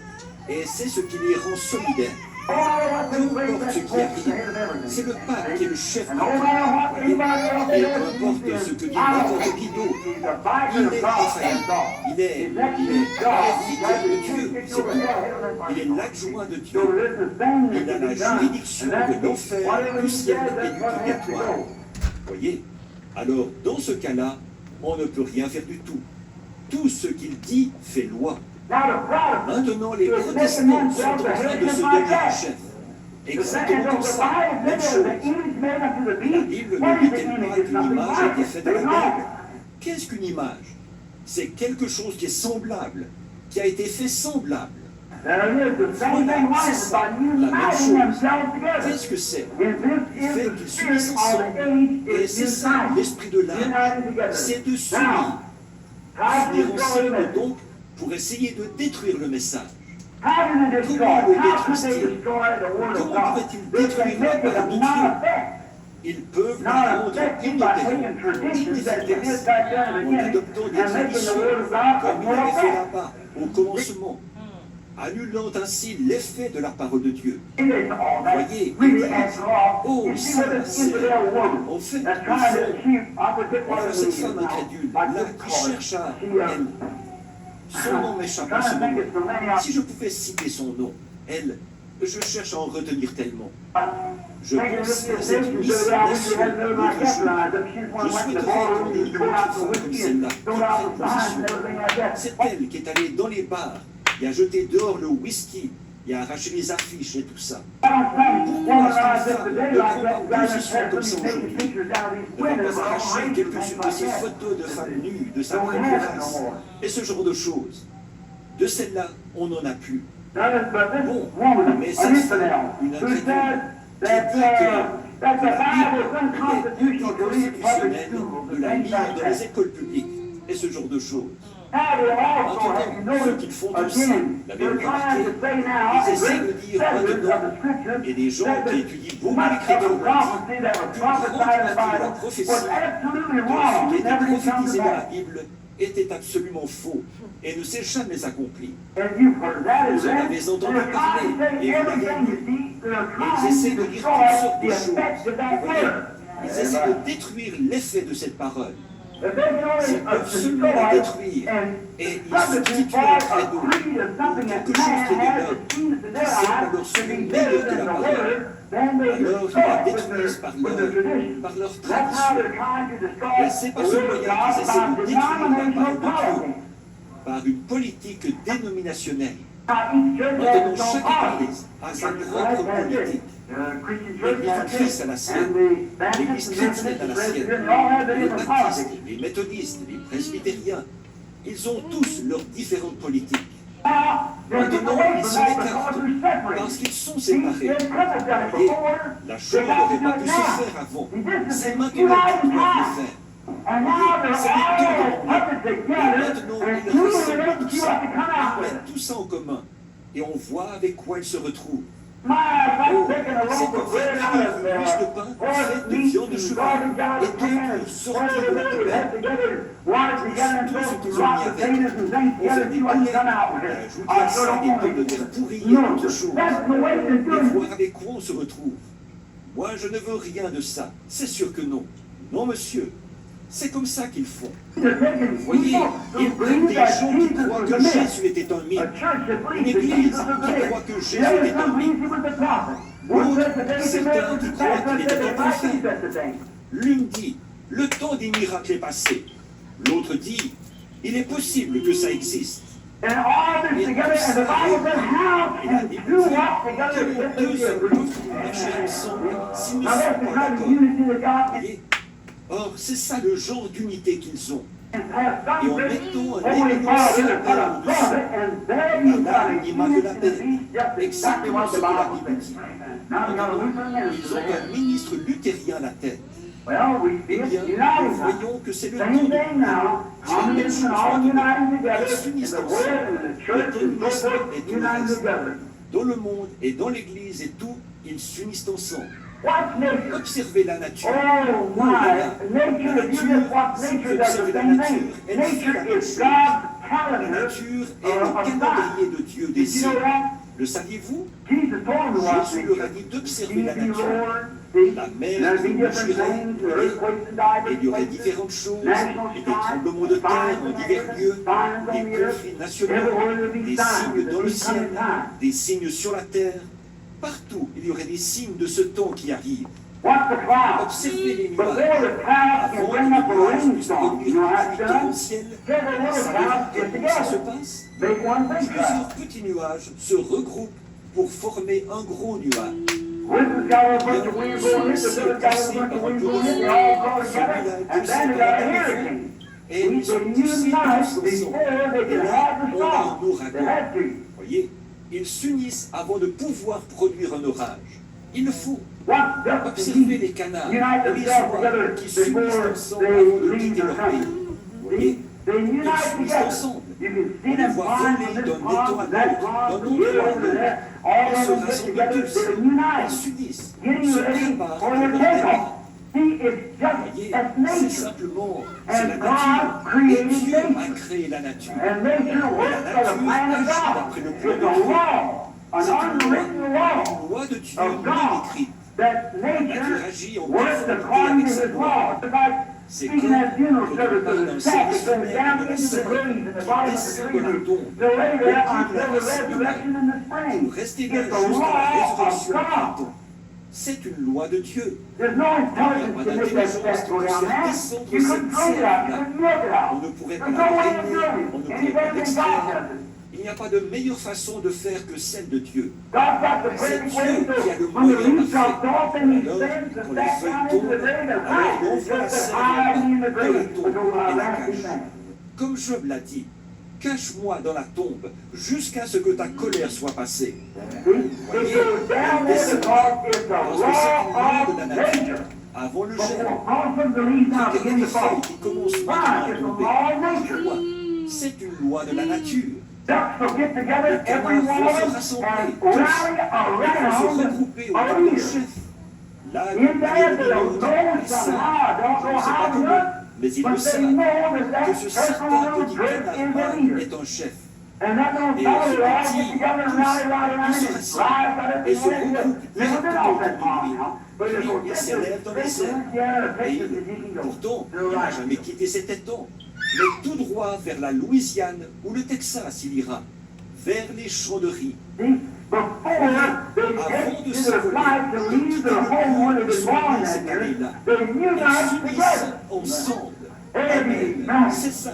et c'est ce qui les rend solidaires. Oh, what Peu they bring importe that ce qui Pope's arrive, the head of everything. c'est le pape qui est le chef And de no matter what tout. anybody else Et says, peu importe he's ce que dit the n'importe qui He's d'autre, the il fighter of est God infaillible. and God. Il est He's executive God. He's fidèle got de the Dieu. jurisdiction C'est over tout. hell, heaven, and Il est earth. l'adjoint de So Dieu. there's a thing Il that a can la be done. juridiction And that's de l'enfer, whatever du he ciel says, et that's du what has to purgatoire. go. Voyez? Alors, dans ce cas-là, on ne peut rien faire du tout. Tout ce qu'il dit fait loi. Now the Protestants Maintenant, les is making protestants sont en themselves a train de head se like donner un that. chef. And Exactement so comme the ça. Bible Même says chose. that the image made unto the La beast. Bible What ne is the dit-elle image? pas It's qu'une something image a like été it. faite à They la know main? it. Qu'est-ce qu'une image? C'est quelque chose qui est semblable, qui a été fait semblable. There it is, the same thing C'est was ça, about la même uniting chose. themselves together. Qu'est-ce que c'est? And this Il fait is qu'ils the s'unissent spirit of ensemble. the age Et is c'est ça, united. l'esprit de l'âme. United together. C'est de s'unir. Now, how do S'unir you destroy the ensemble message? donc pour essayer de détruire le message. How do they destroy? Comment le How could they détruisent-ils? destroy the word of Comment God? pouvaient-ils They détruire can la make it parole of de Dieu? non-effect. Ils peuvent la Not rendre effective by taking inopérante, traditions that they did inefficace, back then in the en beginning adoptant des and making the traditions word of God comme of il no avait fait effect. là-bas, au commencement, annulant ainsi l'effet de la parole de Dieu. And they say, oh, that's Voyez, really ils disent, after all. oh, You see ça, what this c'est- infidel woman en fait, that's au trying to fond, achieve, I forget what enfin, it cette is femme now, incrédule, like là, this qui card. cherche à She, elle, son nom m'échappe en trying ce to think moment. it's the lady Si je pouvais citer son nom, elle, je cherche à en retenir tellement. Je thinking pense this à is cette this, Miss you go down, you Nation had no like l'autre that jour. line, but she's one Je went to the souhaiterais ballroom, entendre you une go out autre for femme comme whiskey, celle-là, and qui throw out prenne the signs and position. everything like that. C'est elle qui est allée dans les bars et a jeté dehors le whisky et a arraché les affiches et tout ça. I don't think Pourquoi woman est-ce rise qu'une up femme today ne like prend that, pas and got position her comme ça taking aujourd'hui? pictures down these Ne va windows, pas all arracher rings, quelques-unes things de like ces that. photos de femmes nues, de sa Don't propre have it race no more. et ce genre de choses. De celle-là, on n'en a plus. But this Bon, woman, mais an cette infidel, femme, une who incrédule, said that, that the Bible is unconstitutional to read in public inconstitutionnel schools, de and la things lire like dans les that. écoles publiques et ce genre de choses. Now they also have, you Maintenant, ceux qui notice, font tout ça, again, l'avez they're trying to remarqué, say now, ils essaient de great dire studies maintenant, of the scriptures, et des gens that qui the étudient beaucoup much of l'écriture the disent prophecy that was qu'une grande prophesied in the partie de la Bible prophétie was absolutely de ce wrong. qui It était never did come to prophétisé dans la pass. Bible était absolument faux et ne s'est jamais accompli. And you've heard that Vous en as avez well. entendu They're trying to parler, say et vous l'avez everything lu. you see, they're Ils trying essaient to de dire destroy toutes sortes the de choses. effects of that Vous voyez, word. ils essaient de détruire l'effet de cette parole. If they can only S'ils peuvent seulement la destroy détruire and et ils substitute substituent for un a credo creed of something that quelque chose qui est man de has l'homme, that seems to their qui semble eyes leur to be suivre better meilleur que than la the parole, word, then they alors ils destroy la it détruisent par with their tradition. par leur That's how tradition. they're trying to destroy Et c'est par the ce word of moyen God qu'ils essaient by de détruire la denominational parole de Dieu, politics. par une politique dénominationnelle. Now, each church has Maintenant, its own chaque politics. église a sa Church propre has this. politique. Christian church L'église has de Christ this. a la sienne, And the Baptist l'église and chrétienne a la Methodist, sienne, Presbyterian, they all have their les different baptistes, politics. les méthodistes, les presbytériens, ils ont tous leurs différentes politiques. Now, they're getting Maintenant, away ils from se that because l'écartent they're separated. parce qu'ils sont See, they séparés. couldn't have done it Voyez, before. la They chose got to n'aurait do pas it pu se now. faire avant. See, this is C'est the maintenant qu'ils doivent time. le faire. And now they're C'est les all deux put it Et together, maintenant, and ils you rassemblent look tout and see ça, what they come out ils with. mettent tout ça en commun. Et on voit avec quoi ils se retrouvent. My, Oh, it's like taking a c'est loaf comme of bread faire out cuire of une mousse de pain horse faite de meat viande de and cheval garbage out et of the pan, tout sortir de la whatever it is, poubelle. have together, water together, and Tout throw ce some qu'ils ont rotten mis avec. potatoes and things On together, fait des see what you boulettes, come out with it. ajouter à ça des pommes de terre pourries et No, autre chose. that's the way to do Et it. voir avec quoi on se retrouve. Moi, je ne veux rien de ça. C'est sûr que non. Non, monsieur. C'est comme ça qu'ils font. They're taking Vous voyez, people who ils prennent believe des that gens qui Jesus croient was que a myth. Jésus était un mythe. A church that Une believes that église Jesus was a qui myth. croit que Jésus The other était un some mythe. believes he was a prophet. One L'autre, says that David certains Mary qui was croient a qu'il était un prophet. prophète. That's the thing. L'une dit, le temps des miracles est passé. L'autre dit, il est possible que ça existe. And all this together, and the Bible says, how Et la can Bible two dit walk together que les except deux they hommes agree? peuvent marcher ensemble s'ils ne Now sont that's the pas kind of d'accord. unity that God Voyez. Or, c'est ça le genre d'unité qu'ils ont. has some Et en great mettant un Holy élément Father célèbre put a prophet, and there you Là, got l'image de la it. paix. Just exactly Exactement what ce the que la Bible Bible says. dit. Now you got a Lutheran Ils minister ont there. un ministre luthérien à la tête. Well, we see Eh it bien, uniting nous now. voyons que c'est le temps Same de thing now. Communism and all uniting together. Ils And s'unissent the ensemble. word and the church and so forth Et tout le uniting reste. together. Dans le monde et dans l'église et tout, ils s'unissent ensemble. Watch nature. Observez la nature. Oh my, nature, if you just watch nature, does the same thing. Nature is God's La calendar nature est le of God. calendrier de Dieu des Did you know cieux. that? Le saviez-vous? Jesus told him to watch Jésus leur a nature. dit d'observer See la the nature. Lord, see, La and mer there'll qui be different bougerait, things, voyez, earthquakes in et divers il y aurait places, différentes choses, national et des signs, tremblements de terre signs en in the divers heavens, lieux, signs on des the earth. conflits nationaux, Everywhere there'll be des signs signes of dans le the ciel, coming time. des signes sur la terre. Partout, il y aurait des signes de ce temps qui arrive. Watch the clouds. Observez les Before nuages. the clouds can Avant bring que up a les nuages puissent rainstorm, you know how it's produire une pluie done? torrentielle, Several little clouds savez-vous get comment ça se together. passe? Make one big Plusieurs cloud. petits nuages se regroupent pour former un gros nuage. This has got a bunch of wind blowing it, the other's got a bunch of wind blowing it, they all go together, and then they got a hurricane. Et We ils sont can tous unite ensemble. before they Et can là, have the on a un storm. They ouragan. had to. Voyez, ils s'unissent avant de pouvoir produire un orage. Il le faut. Watch just Observez les canards unite et les themselves oies together qui s'unissent before ensemble they avant de leave quitter their leur country. pays. Voyez, They unite s'unissent together. ensemble. You can On see les them voit flying voler from this d'un étang à pond, that l'autre, pond, d'un from here endroit à over l'autre. there. All Ils of se them get rassemblent together, tous, they're ils united. s'unissent, Getting se ready préparent for pour their leur départ. takeoff. See, it's just Voyez, that's c'est nature. simplement, c'est la And nature. God created Et Dieu a nature. créé la nature. And nature works by the plan of God. It's a law, an unwritten law Une loi de Dieu of non God écrite. that Nature nature agit en works conformité according avec to sa His loi. law. It's like C'est speaking comme at funeral quand on service parle of d'un the sack that service goes funèbre down de la into the scène graves and the qui bottom of the descend de la grave. tombe. They're laid there Au until bout de la the race humaine. resurrection in the spring. Pour rester là It's a jusqu'à la law of résurrection du God. printemps. C'est une loi de Dieu. There's no intelligence to make that sack go down there. You couldn't throw it out. You couldn't milk it On out. ne pourrait pas There's la no way of drainer, doing on ne it. pourrait Any pas better than God l'extraire. does it. Il n'y a pas de meilleure façon de faire que celle de Dieu. God's got the C'est perfect Dieu way qui a le so when the moyen leaves drop parfait. off and He Alors, sends the quand les sack feuilles down into the tombent, grave, the alors fire on is voit la just as sève high in the dans la grave. tombe But no et la lasting cache. thing. Comme Job l'a dit, cache-moi dans la tombe jusqu'à ce que ta colère soit passée. See? It goes down there because it's the Parce que c'est une loi law de of la nature. nature. Avant le gel, Before all from the leaves now il y begin a to des fall. feuilles qui commencent Why? maintenant à It's the tomber. law of nature. Pourquoi? C'est une loi de la nature. Ducks will get together, Les every canards one vont of se them, rassembler and tous. rally Ils vont se around regrouper a autour du leader. chef. Là, In there, they'll know les saints, somehow. I don't je know ne sais pas how to do comment, it, Mais ils le but they savent know that que that ce person certain on petit the church is a Kenaman leader. est un chef. And that little Et fellow, ce they all petit, get together and rally right around tous se him, rassemblent rise out of et the se way. regroupent Never been directement off that autour far de lui. now. But Puis it's so il s'élève dans les airs. Et pourtant, il n'a jamais quitté cet étang, mais tout droit vers la Louisiane ou le Texas il ira, vers les champs de riz. Avant de s'envoler, to leave their home when they were born that year, they unite together. Ensemble. Amen. C'est ça.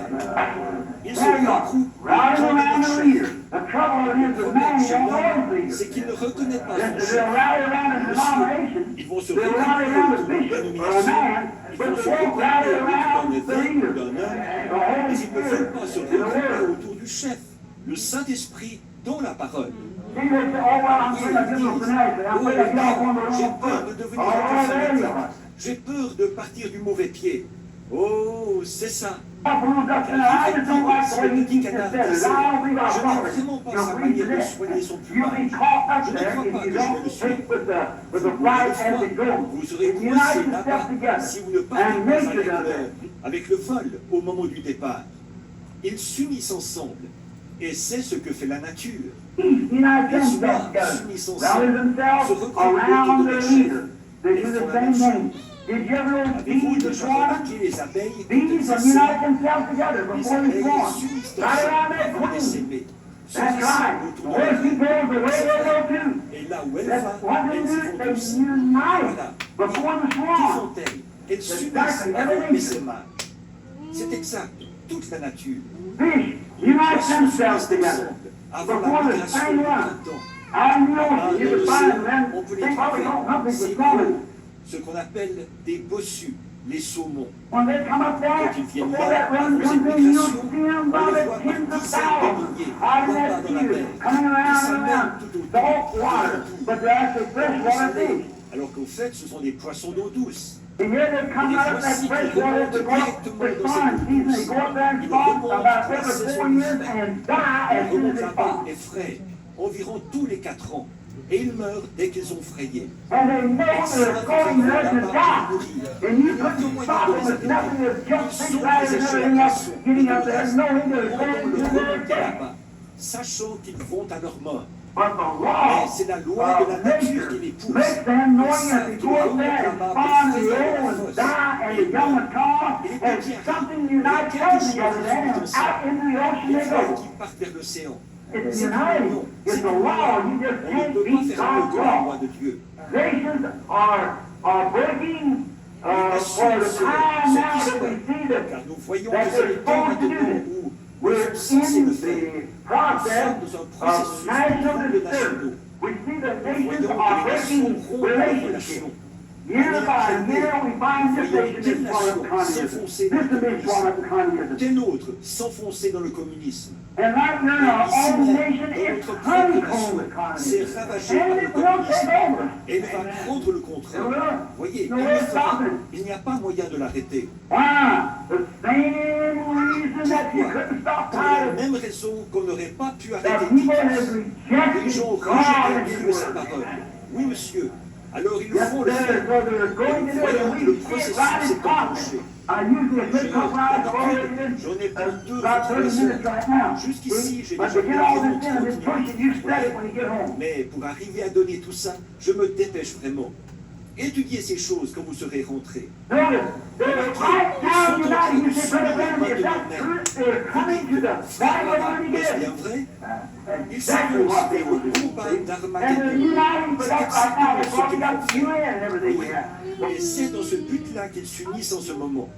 Ils sont There you are, regroupés riding autour de around leur the chef. leader. The trouble is Le the problème man chez won't know l'homme, his c'est leader. qu'il ne reconnaît pas son They'll chef. rally around a denomination. Ils vont se They'll rally around a regrouper autour d'une bishop or a dénomination. man, Ils but vont they se won't rally regrouper autour around d'un the évêque ou leader. d'un homme, The mais Holy ils ne veulent pas se Spirit in the regrouper Word. autour du chef, le Saint-Esprit dans la parole. See, they say, oh, well, I'm afraid I give them a fanatic. I'm afraid I get off on the J'ai wrong peur foot. de devenir Oh, un there you fanatique. are. J'ai peur de partir du mauvais pied. Oh, c'est ça. I just don't like the way he keeps his feathers. I don't believe I'll Je follow n'aime it. vraiment pas You'll sa read manière de this. soigner son You'll be plumage. caught up Je ne there crois if pas you que je don't le suis. stick with the Une flight fois, as it goes. vous serez If you coincé unite là-bas yourself together, si vous ne partez and pas nature does it. avec le vol au moment du départ. Ils s'unissent ensemble. Et c'est ce que fait la nature. Each unite themselves together. Rally themselves around their leader. They do the same thing. Did you ever know Avez-vous bees are déjà swarming? remarqué les abeilles Bees quand will elles unite s'essaiment? themselves together Les before they abeilles swarm. s'unissent Right around ensemble that avant de queen. s'aimer. Se That's right. rassemblent autour de Where la she reine. goes, the way they go too. Et là où elle That's va, what they elles y do. vont They tous. unite Voilà. before the Que swarm. font-elles? Elles s'unissent Exactly. avant Everything. l'essaimage. C'est exact. Toute la nature. Fish Les unite poissons themselves s'unissent together ensemble avant la before the migration spring du run. printemps. Out in the Dans ocean, you can find them then. on peut les They probably trouver. don't nothing C'est but salmon. ce qu'on appelle des bossus, les saumons. When they come up there, Quand ils viennent before là, that run aux comes in, you'll immigrations, see them on by les the voit tens par of dizaines de thousands milliers, out in là-bas that dans la field, mer, coming qui around and s'amènent around. tout autour, Salt water, tout but they're actually fresh water fish. alors qu'au fait, ce sont des poissons d'eau douce. And here they come Et out of that voici fresh qu'ils water remontent to go up directement for dans spawn cette season. eau They go up there and Ils spawn remontent about la every saison 4 years and die as Ils soon as remontent they là-bas spawn. et frais, environ tous les 4 ans. Et ils meurent dès qu'ils ont frayé. And they know Ils they're savent going there to là-bas die. pour nourrir. And you Il n'y a aucun couldn't moyen stop de them les with nothing arrêter. but just Ils six sont guys and des everything else échelles getting up there, restent knowing they're pendant going le to their remonter death. là-bas, sachant qu'ils vont à leur mort. But the Mais law c'est la loi de la of nature nature qui les pousse. makes them Ils knowing that savent they qu'ils go up remontent there and là-bas spawn pour the frayer old la and fosse. die and the young and tall, Et les and petits something arrivent. unites Et them quelque together chose then, dans and ça. out into the ocean Les they fleurs go. qui partent vers l'océan. It's C'est united. non, It's c'est the une law. loi. You just On ne can't peut pas beat faire God's mieux que la law. loi de Dieu. Nations are breaking for the time now that we see Car that nous voyons that que c'est they're le temps supposed to do maintenant this. où We're ils sont censés in le faire. the process Nous sommes dans un of processus national de disturbance. nationaux. We see that Nous nations voyons are que les nations breaking rompent leurs relationships. relations. Year by year, we find this nation is swallowed up in communism. This is being swallowed up in communism. Telle autre s'enfoncer dans le communisme. And right now, our Ici own même, nation dans is notre propre honeycombed with nation, c'est communism. ravagé par And le it will take communisme. over. Et elle va prendre le contrôle. Voyez, No il way le to fera. stop it. Il n'y a pas moyen de l'arrêter. Why? The same reason that you couldn't stop Pour la Titus. même raison qu'on n'aurait pas pu That arrêter people have Titus. Les gens rejected God rejetaient and Dieu His et sa word. parole. Oui, monsieur. Alors ils Yes, font le sir. faire. So they're going to do it. Voyons And que le we see it processus right in s'est progress. enclenché. Usually a good couple hours I've already J'en ai been pour deux about 30 raisons. minutes right now. Jusqu'ici, j'ai But déjà to get all environ this in, this 30 pushing, you minutes. study it when you get home. Mais pour arriver à donner tout ça, je me dépêche vraiment. Étudiez ces choses quand vous serez rentrés. Notice, they're right now united. You say, Brother Branham, is that true? They're coming to the Bible learning Est-ce again. bien vrai? Ils Exactly what they will s'annoncent do. au combat And they're d'Armageddon. uniting for that right now. That's why we got the UN and everything we have. Et c'est dans ce but-là qu'ils s'unissent en ce moment.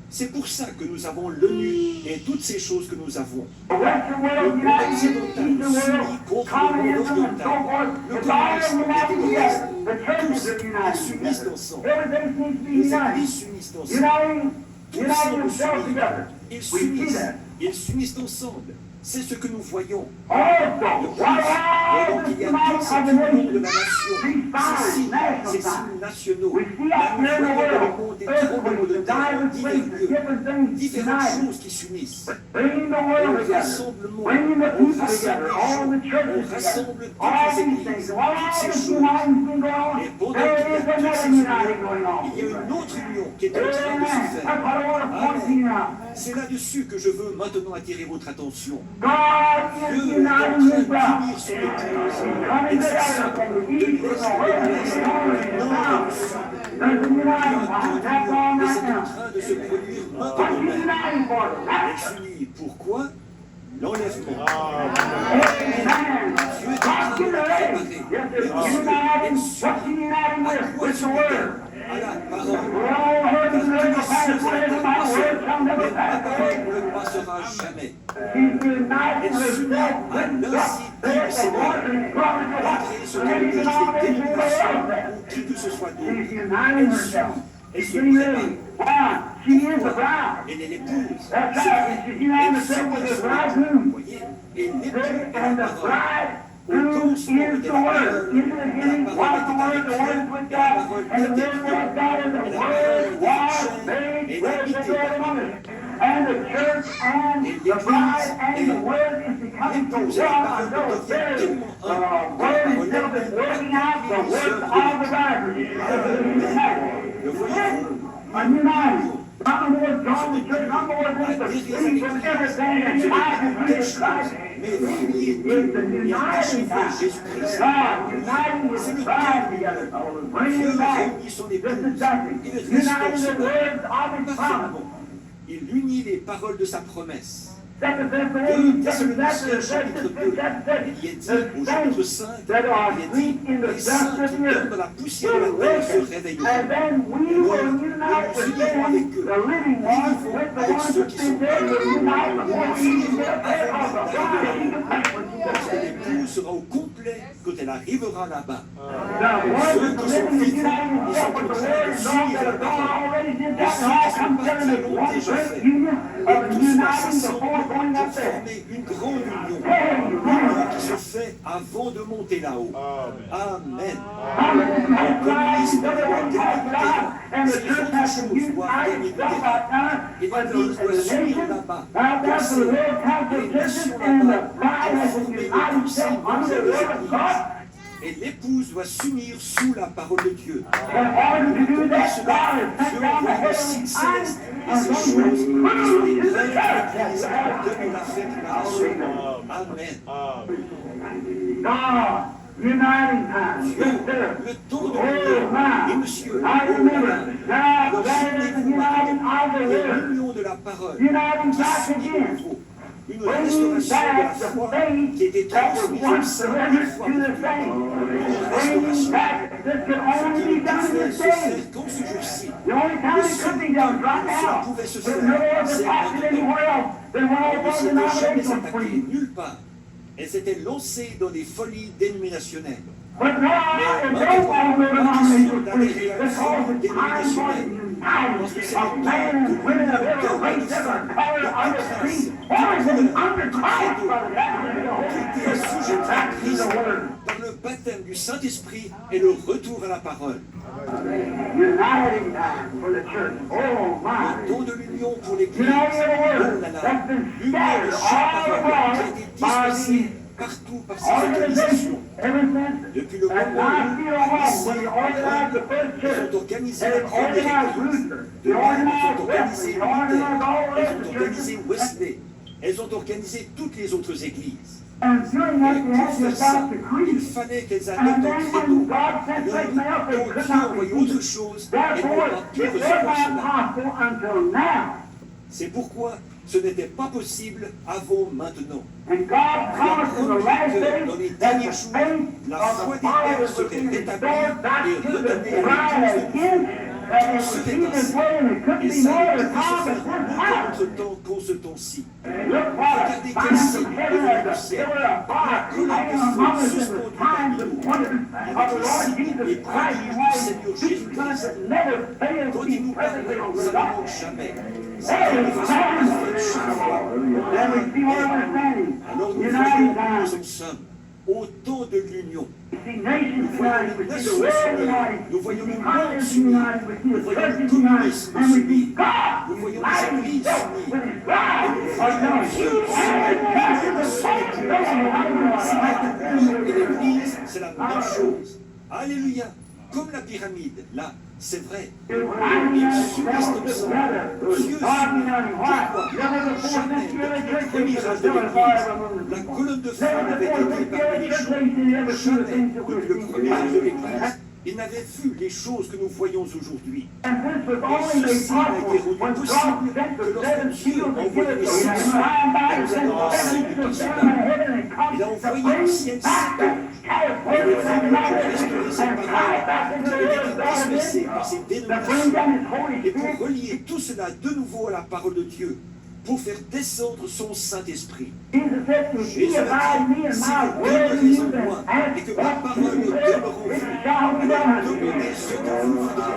C'est pour ça que nous avons l'ONU et toutes ces choses que nous avons. The Western Le world monde united, occidental Eastern s'unit world, contre le monde communism and so oriental. forth. Le It's all communisme, united l'Église, together. The churches are tous, ils united s'unissent together. ensemble. Everything seems to be Les united. églises s'unissent ensemble. Uniting, Tous uniting semblent themselves s'unir. together. Ils We see s'unissent. that. Ils s'unissent ensemble. C'est ce que nous voyons. Also, De plus, while voyons all qu'il this y a might tous ces of the membres de nation, la nation, these ces signes, signs, national ces signs, signes nationaux. we see out Nous there in the voyons dans le world, monde des tremblements earthquakes, de the terre, divers divers places, lieux, different things différentes united. choses qui s'unissent. Bringing the Au world together, rassemblement, bringing the on people rassemble together, all the les gens, churches on together, rassemble toutes all les these églises, things. While toutes all ces this choses. uniting thing going on, Et pendant there qu'il y is a There's toutes ces another unions, uniting going on. il y a une autre union qui est en train de se Amen. That's faire. what I want to point to you now. C'est là-dessus que je veux maintenant attirer votre attention. God is Dieu est en train uniting His bride. d'unir son épouse. He's coming together from the east, from the west, from the north, and the south. There's a uniting time. That's on Et right c'est en now. train de se produire What's maintenant He même. uniting for? Elle s'unit. Pourquoi? L'enlèvement. Amen. Dieu est en train What's de la uniting? préparer. Yes, Et it's Dieu, uniting. elle What's He s'unit. uniting À with? quoi With the s'unit-elle? Word. À la parole. We're all heard Car the word toutes of God. choses Word étant of my passées, word shall never mais ma pass parole away. ne passera jamais. He's uniting Elle s'unit herself à with God. l'incité du There's the Seigneur. Lord and His promise of Malgré ce God. que Any disent les denomination in the dénominations world. ou qui que ce soit She's d'autre. uniting herself. Elle She's se getting prépare. ready. Why? She is the bride. Elle est l'épouse. That's C'est right. vrai. She's uniting Elle herself with s'unit the à son époux. bridegroom. Vous voyez? Et l'époux est la And the parole. bridegroom is the Word. In the beginning was the Word, the Word is with God, and the Word was God, and the Word was made flesh and dwelt among us. And the church and the bride and the Word is becoming so one until the very Word itself is working out the work of the bridegroom. Le voyez-vous? I'm united. I'm the Lord God, the church, I'm the Lord with the streets and everything, and I can Jesus Christ. Mais relié It's the et uniting attaché à time. Jésus-Christ. God uniting His bride together, bringing Dieu them back. réunit son épouse. Just exactly. Il le Uniting restaure the son words of His promise. parfaitement. Il unit les paroles de sa promesse. Second 2 Thessalonians, Thessaloniciens chapitre 2, il est dit au chapitre 5, that are il est asleep dit, in the les dust saints of qui the dorment dans earth la poussière de la will terre se awaken, réveilleront. and then we will unite with them, the living ones, with the ones that's been dead, will unite before we even get there of the bride, even Parce que l'épouse sera au complet quand elle arrivera là-bas. the one that's living is uniting himself with the word, and those that are gone already did that, and all come together in one great union of Tout cela uniting s'assemble before going pour up there. former une grande union. Hey, Une union qui se fait avant de monter là-haut. Amen. And the church has to unite itself out now, but the nation, that's the Lord Council churches, and the bride has to unite itself under the word of God. Et l'épouse doit s'unir sous la parole de Dieu. In order to do that, God has Dieu sent down the envoie le heavenly signe sign céleste et and ces those choses who sont prove les to the règles church. de l'Église de la fait déclaration. Amen. God, uniting time. Yes, sir. Le temps de Oh, l'union. Et my. monsieur, I remember. Now, alors that is the souvenez-vous uniting of the maintenant de word. l'union de la parole Uniting qui back s'unit de again. nouveau. Une Bringing restauration de la back the foi faith qui était that was transmise au once sein surrendered des fois to the vécues. saints. Une Bringing restauration back this can qui only ne be done in pouvait this se day. faire qu'en ce jour-ci. The only time it could be done right now. There's no other passion anywhere else than when all Elle ne those s'était jamais denominations attaquée free. nulle part. Elle s'était lancée dans des folies dénominationnelles. But now, if they want to denominations free, because it's time for the uniting of men and women of every race, every color, every creed, everything under Christ, brother. Qui était assujetti à Back to Christ the word. par le baptême du Saint-Esprit et le retour à la parole. Uniting time for the church. Oh, my. Le don de l'union pour l'Église. Uniting Oh the word là là. that's been L'union de scattered chaque all parole qui a around été by dispersée the partout par ces organisations. organization ever since. Depuis le And moment I feel où wrong when they organized the first ils church. ont organisé They la première organized Église. Luther. De They même, organized ils ont organisé Wesley. They organized all the Luther. rest Elles of ont the organisé churches. Wesley. Elles ont organisé toutes les autres églises. And during that, Et they had pour to faire ça, adopt the il creed. fallait qu'elles And adoptent then un when credo. God sent something else, they Donc could Dieu a not envoyé receive autre it. chose et n'ont Therefore, pas pu it was recevoir not cela. possible until now. C'est pourquoi ce n'était pas possible avant maintenant. And God promised in the last Dans les days that derniers the jours, faith la of foi the des fathers pères would serait be rétablie restored back et to the redonnée à bride l'Église. again. And it was even this way, and it couldn't Et be ça more ne the peut time se at faire this aucun time. autre temps qu'en ce temps-ci. Look what a Regardez quel sign signe from est heaven venu as du a ciel. pillar of fire hanging among us in the signs and wonders of the Lord Jesus Christ and how His Son that never fails Quand to il be nous parle, perfectly ça ne manque resolved. jamais. C'est Hey, une façon parfaite chaque fois. and we see where we're standing. Alors nous United voyons où time. nous en sommes. Au temps de l'union. We see nations Nous voyons united, les we see nations the world s'unir. united, Nous we voyons see le monde continents s'unir. united, we see Nous the voyons churches le united, communisme and we see s'unir. God Nous voyons les uniting églises Himself s'unir. with His bride. Until He and the church is the same thing. Et l'Église, c'est la même chose. Alléluia. comme la pyramide, là, c'est vrai. If Il I subsiste together ensemble. with Dieu God s'unit. and what? Pourquoi? Never before Jamais, since the depuis le church premier age âge has de ever l'Église, fire la colonne de feu Never n'avait before été since the parmi les church choses. age did ever see the Jamais, things that we're depuis le seeing premier âge de today. l'Église, il n'avait vu les choses que nous voyons aujourd'hui. And this was Et only made ceci n'a été possible rendu when God possible sent que the lorsque seven Dieu seals a to give envoyé it les to sept him. seals. And by Et the nous seven avons un signe seals par of cela. heaven and Il a comes to envoyé bring au ciel back sept the anges. California Et le and Seigneur now pour restaurer ses and tie paroles back into qui the avaient word of été God dispersées again, par ces to bring dénominations. down his Holy Et pour Spirit. relier tout cela de nouveau à la parole de Dieu, pour faire descendre son Saint-Esprit. Jesus said, if Jésus ye a abide in me dit, and si my vous word in demeurez you, en then moi et ask que ma what parole you will, demeure en it vous, shall be alors done unto demandez you. ce que vous voudrez.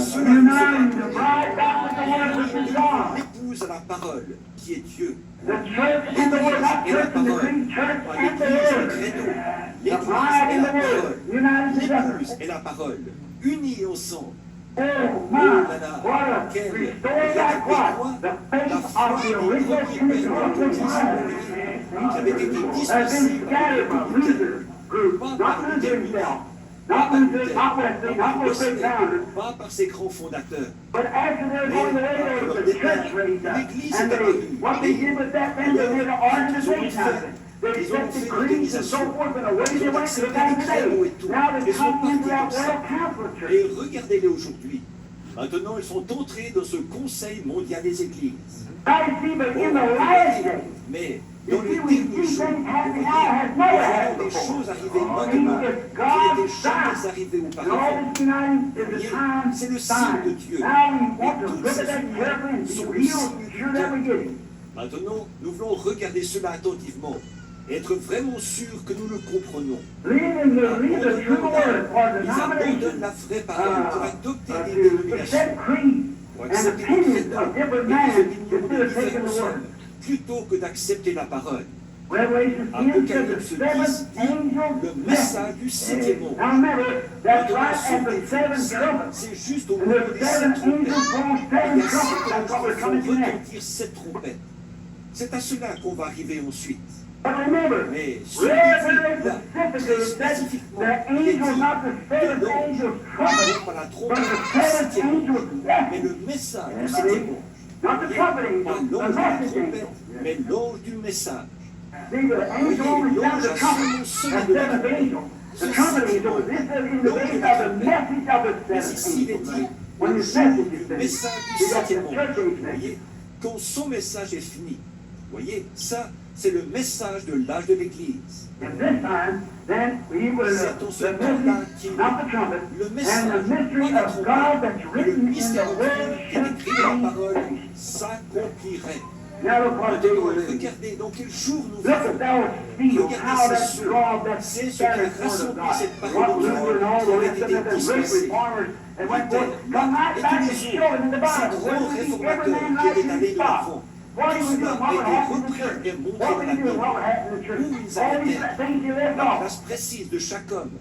Cela You're vous not sera the donné. bride bound with the word which is God. L'épouse à la parole, qui est Dieu. The church and the word, not Et la church and the parole. creed, church Pas and the l'église, le word. credo. The L'église bride et and la the word, parole. united together. L'épouse et la parole, unis ensemble. Oh Oh my, là là, what a quel restored back what? The faith la of foi the des original premiers pères Pentecostal baptistes qui avait été has been dispersés par scattered les by Luther group, not Luther himself, not Luther, not Wesley, not the great founders, pas par ses grands fondateurs. but after they're going away, there was a church raised up. And what they did with that then, they made an organization out of it. They accepted creeds and so forth, and away they went to the time today. Now they come into that World Council Church. Et regardez-les aujourd'hui. Maintenant, ils sont entrés dans ce Conseil mondial des églises. I see, but in the last days, Mais you dans les see, we derniers see jours, things vous happening voyez, now has nous never voyons happened des before. choses arriver He maintenant is qui God's n'étaient jamais sign. arrivées And auparavant. all this uniting is a Voyez, time c'est le signe de sign. Dieu. Now we want Et to toutes look at ces that unions carefully and be sont le real signe du sure that we get it. Maintenant, nous voulons regarder cela attentivement et être vraiment sûrs que nous le comprenons. Leaving the true word for Ils abandonnent denomination la vraie parole pour adopter des to dénominations, accept creed pour and accepter des opinions crédits of different et men des opinions instead de of taking différents the word. hommes, plutôt que d'accepter la parole. Revelation 10 says Apocalypse the 10 seventh dit angel le message du septième ange. Now remember, that's Maintenant, right ce at the seventh ça, trumpet. c'est juste au And moment the des seven sept angels trompettes. blow Il seven y a trumpets. sept That's what anges we're qui coming font to next. retentir sept trompettes. C'est à cela qu'on va arriver ensuite. But remember, Mais very, celui-ci, very là, très specifically, it says spécifiquement, the il est angel, dit not the seventh que non, angel's non trumpet, pas la but trompette the du seventh septième ange, angel's mais message. le message du septième ange. Not the trumpet Pas angel, the l'ange de la message trompette, angel. mais l'ange du message. See, the angel only sounds the trumpet, the seventh angel. The trumpet angel is in the base of the message of the Mais seventh ici, il est angel. dit When le his jour message is du finished, message du you got the septième ange. church age Vous message. voyez, quand son message est fini, vous voyez, ça, c'est le message de l'âge de l'Église. And this time, then he was C'est en ce the temps-là message, qu'il- not the trumpet, le and message, the mystery pas la of God trompette, that's mais le written in the mystère de Dieu word qui est should écrit dans la parole be. s'accomplirait. Now look what they Maintenant, were doing. regardez dans quel jour nous Look at vivons. those seals, how Regardez that ces draw that c'est ce qui a scattered word of rassemblé God. cette parole What de Dieu Luther and all qui the avait rest of été them, the great dispersée. reformers, and went Luther, forth, come right et back tous and les show autres, it in the ces Bible. grands Where we see every réformateurs man qui right étaient in allés his de spot. l'avant. What Tout he was cela doing, a what would été happen in the repris church. et montré What dans would la he do, Bible. what would happen in the church. Où ils All these arrêtaient things he left la off. place précise de chaque homme,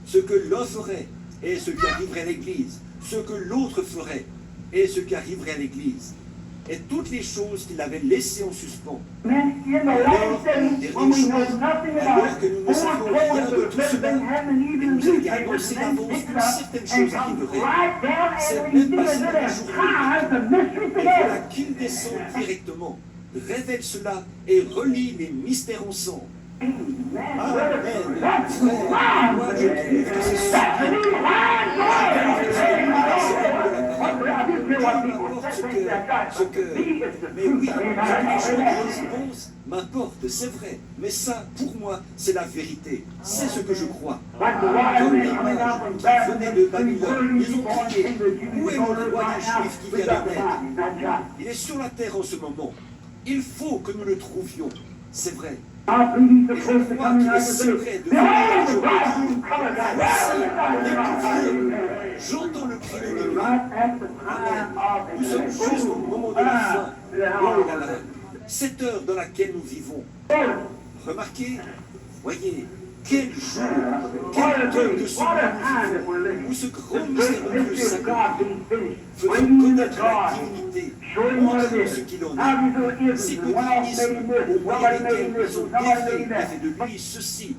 ce que l'un ferait et ce qui arriverait à l'Église, ce que l'autre ferait et ce qui arriverait à l'Église, et toutes les choses qu'il avait laissées en suspens. Men in the last days, when we know nothing about Alors que nous it, ne savions foretold rien us de that tout certain cela, things happening il even in nous a été newspapers, annoncé and then d'avance picked que it up certaines and choses comes arriveraient. right down C'est and we même see pas that si it la has journée tied the mystery Et voilà together. qu'il descend directement, révèle cela et relie les mystères ensemble. Amen. Amen. That's Frère, moi je fine. trouve que c'est That's the sublime. new line. I didn't Peu care what people importe said, things like that, ce but que... to me, it's the Mais oui, truth. ce que les Amen. gens pensent m'importe, c'est vrai. Mais ça, pour moi, c'est la vérité. C'est ce que je crois. Like the Comme wise men coming l'image down from qui venait de Babylon, Babylone, ils ont crié, où est le roi des Juifs qui vient de naître? Il est sur la terre en ce moment. Il faut que nous le trouvions. C'est vrai. I believe Et he's je supposed to crois come in qu'il est like a secret baby. de Behold, the venir bridegroom cometh aujourd'hui. back. J'entends le cri de Dieu. Right at the time of Nous sommes juste au moment de la fin. Oh là là. Cette heure dans laquelle nous vivons. Remarquez, voyez, quel jour, quel temps que celui où ce grand mystère de Dieu s'accomplit, faisant connaître la divinité, montrant ce qu'il en est. Ces communismes au moyen desquels ils ont défait, a fait de lui ceci,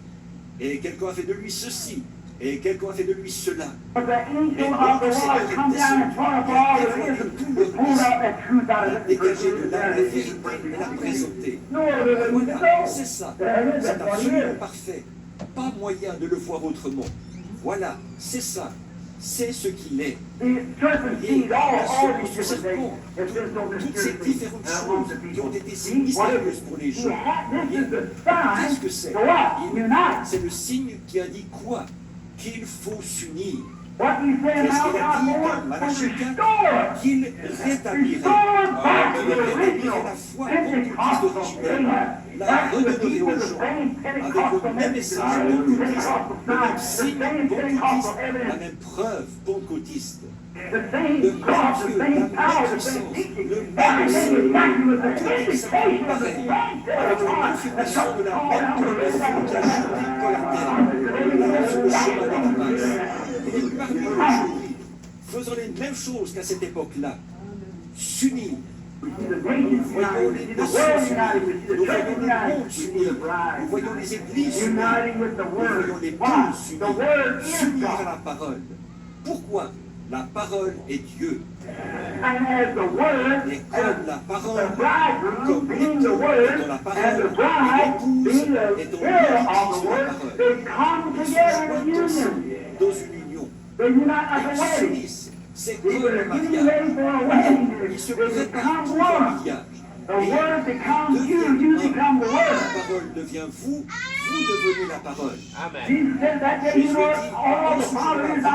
et quelqu'un a fait de lui ceci, Et quelqu'un a fait de lui cela. But the angel of the Lord come down and tore up all the risen and pulled out that truth out of it. Dégagé de là la vérité et la présenter. No other than Voilà, so. c'est ça. There it is, C'est that's what it absolument is. parfait. Pas moyen de le voir autrement. Voilà, c'est ça. C'est ce qu'il est. The serpent Et sees la all these ce different serpent, things. If there's no toutes ces mystery différentes among the choses qui people. ont été si See, what is mystérieuses it? pour les gens. This is the Qu'est-ce que sign c'est? to what? Unite. C'est le signe qui a dit quoi? Qu'il faut s'unir. What he said in Qu'est-ce qu'il a Malachi dit 4 dans Malachie will 4? restore. Qu'il rétablirait. Restore back to Il the rétablirait original la foi Pentecostal pentecôtiste thing. originelle. La That's the redonnerait people, aux the gens. same Avec Pentecostal le même message, message the pentecôtiste, Pentecostal le même sign, signe the same pentecôtiste, Pentecostal la evidence, même preuve pentecôtiste. the same Le God, même the Dieu, la same même power, the puissance, same teaching. le même Everything is back with the Tout est indication of the pareil, same avec la Pentecostal confirmation de la called même out of the confirmation same qui a jeté Paul à terre, là sur le chemin de Damas. Il est parmi nous aujourd'hui, faisant les mêmes choses qu'à cette époque-là, s'unir. The nations Nous voyons united, les the nations world s'unir, united, we see the nous church voyons le united, monde we see s'unir, the bride nous voyons les églises s'unir, uniting with the nous word. voyons les Why? peuples The s'unir, word is s'unir à God. la parole. Pourquoi? La parole est Dieu. And as the word, Et comme la the parole, bridegroom comme being the l'époux word, étant la and the parole, et bride l'épouse being the étant hearer l'unique of the sur la word, parole. they come Ils se together in joignent union. ensemble dans une union. They unite like a Ils wedding. s'unissent. C'est They comme were le getting mariage. ready for a wedding. Ils se They préparent become pour un one. mariage. The word becomes you, you Deviennent become the un. word. La parole devient vous, vous devenez la parole. Jesus said that day, you know, all the Father is I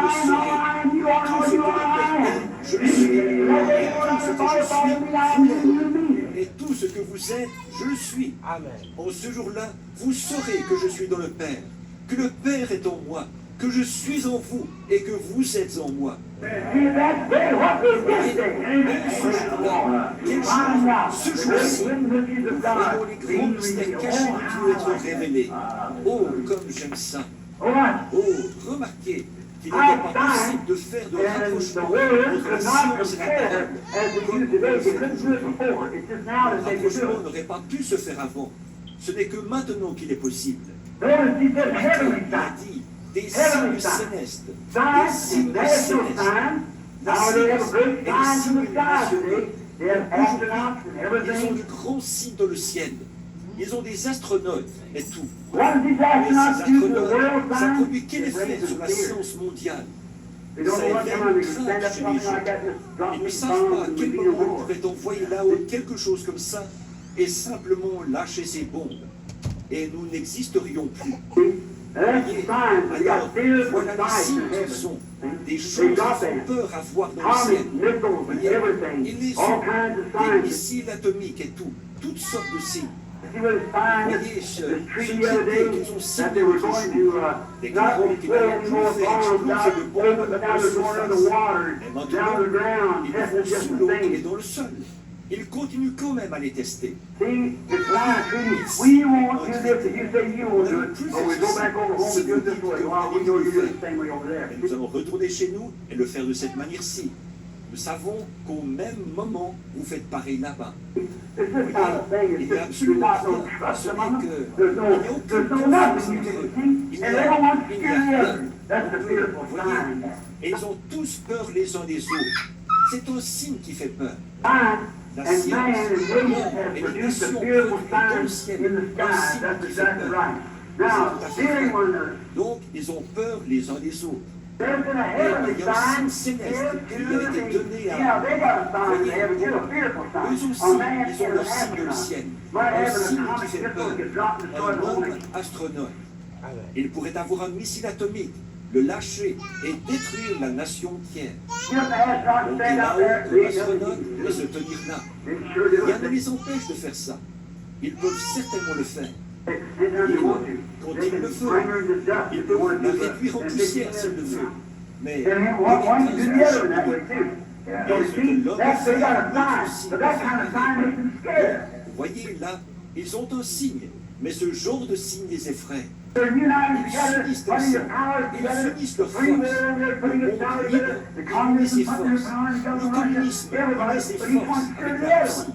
am, you are Tout all ce you que are le Père I am. est, je le suis. Et tout ce que je suis, vous l'êtes. Et tout ce que vous êtes, je le suis. En ce jour-là, vous saurez que je suis dans le Père, que le Père est en moi, que je suis en vous et que vous êtes en moi. Ce jour-ci, nous voyons les grands mystères cachés qui vont être révélés. Oh, comme j'aime ça. Oh, remarquez qu'il n'était pas possible de faire de rapprochement entre la science et la parole. Le rapprochement n'aurait pas pu se faire avant. Ce n'est que maintenant qu'il est possible. Il a dit des signes célestes, des signes célestes, des signes nationaux. Aujourd'hui, ils ont de grands signes dans le ciel. Ils ont des astronautes et tout. Mais ces astronautes, ça produit quel effet sur la science mondiale? Ça éveille une crainte chez les gens. Ils ne savent pas à quel moment on pourrait envoyer là-haut quelque chose comme ça et simplement lâcher ses bombes. Et nous n'existerions plus. Voyez, alors, voilà les signes qu'ils sont. Des choses qu'ils font peur à voir dans le ciel. Voyez, ils les ont. Des missiles atomiques et tout. Toutes sortes de signes. Voyez ce qui était qu'ils ont signé l'autre jour. Des carreaux qui n'avaient plus fait exploser de bombes à la surface. Et maintenant, ils le font sous l'eau et dans le sol. Ils continuent quand même à les tester. Et nous allons retourner chez nous et le faire de cette manière-ci. Nous savons qu'au même moment, vous faites pareil là-bas. Il n'y a absolument rien. Ce n'est que... Il n'y a aucune confiance entre eux. Il n'y a rien. Voyez, et ils ont tous peur les uns des autres. C'est un signe qui fait peur. La science, l'homme et les nations produisent dans le ciel un signe qui fait peur. C'est tout à fait vrai. Donc, ils ont peur les uns des autres. Et il y a un signe céleste qui a été donné à eux. Voyez, eux aussi, ils ont leur signe dans le ciel. Un signe qui fait peur. Un homme astronaute. Il pourrait avoir un missile atomique, le lâcher et détruire la nation entière. Donc là-haut, comme astronaute, et se tenir là. Rien ne les empêche de faire ça. Ils peuvent certainement le faire. Quand ils le font, ils peuvent la réduire en poussière s'ils le font. Mais vous voyez là, ils ont un signe, mais ce genre de signe les effraie. Ils s'unissent comme ça, ils unissent leurs forces. Le monde libre unit ses forces. Le communisme unit ses forces avec la Russie.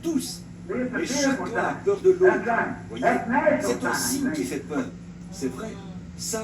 Tous. Mais chacun a peur de l'autre. Voyez, c'est un signe qui fait peur. C'est vrai. Ça,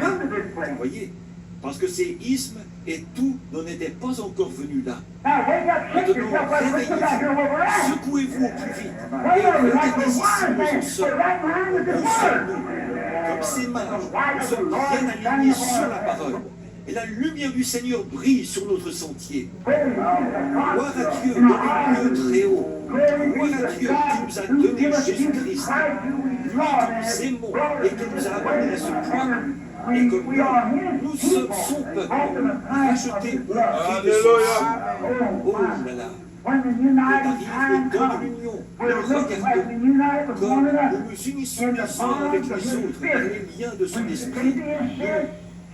come to this place. Voyez, Parce que ces ismes et tout n'en étaient pas encore venus là. Now wake up, shake Maintenant, yourself right quick, look out here where we're at. secouez-vous au plus vite. Wait Et a minute, like regardez the ici où word nous man, sommes. we're right behind with the Où word. sommes-nous? Comme ces mages, nous sommes bien alignés sur la parole. Et la lumière du Seigneur brille sur notre sentier. Gloire à Dieu dans les lieux très hauts. Gloire à Dieu qui nous a donné Jésus-Christ. Lui que nous aimons et qui nous a amenés à ce point. Et comme nous sommes son peuple, racheté au prix de son sang. Oh là là. When the Quand united arrive time le temps de comes, l'union, we're nous looking like we regardons unite with comme one nous another. nous unissons les uns avec les autres dans les liens de son esprit.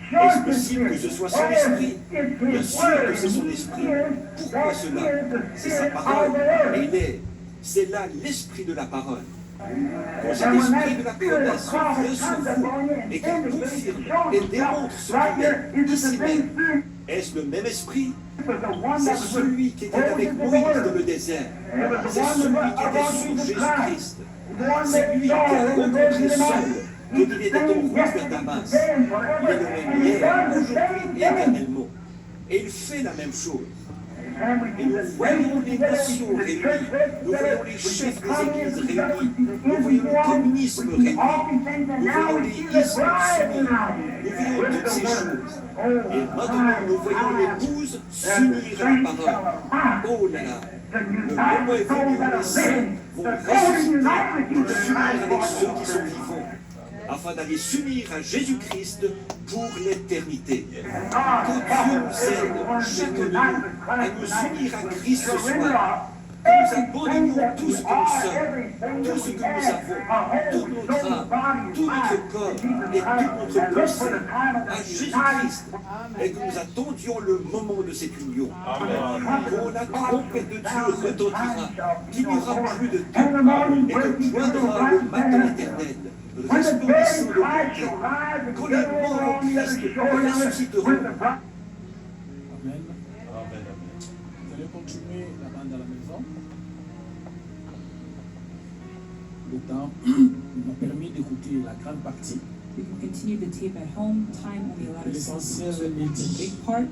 Est-ce possible que ce soit son esprit? Bien sûr que c'est son esprit. Pourquoi cela? C'est sa parole. Et c'est là l'esprit de la parole. Quand cet esprit de la promesse vient sur vous et qu'il confirme et démontre ce qu'il est ici même, est-ce le même esprit? C'est celui qui était avec Moïse dans le désert. C'est celui qui était sur Jésus-Christ. C'est lui qui a rencontré Saul quand il était en route vers Damas. Il est le même hier, aujourd'hui et éternellement. Et il fait la même chose. Et nous voyons les nations réunies, nous voyons les chefs des églises réunis, nous voyons le communisme réuni, nous voyons les ismes s'unir, nous voyons toutes ces choses. Et maintenant, nous voyons l'épouse s'unir à la parole. Oh là là, le moment est venu où les saints vont ressusciter pour s'unir avec ceux qui sont vivants, afin d'aller s'unir à Jésus-Christ pour l'éternité. Que Dieu nous aide, chacun de nous, à nous unir à Christ ce soir. Que nous abandonnions tout ce que nous sommes, tout ce que nous avons, toute notre âme, tout notre corps et toute notre pensée à Jésus-Christ. Et que nous attendions le moment de cette union. Quand la trompette de Dieu retentira, qu'il n'y aura plus de temps et que poindra le matin éternel. Resplendissant de beauté, quand les morts en Christ ressusciteront. Amen. Vous allez continuer la bande à la maison. Le temps m'a permis d'écouter la grande partie. We can continue the tape at home. Time only allowed us L'essentiel to est the dit. big part.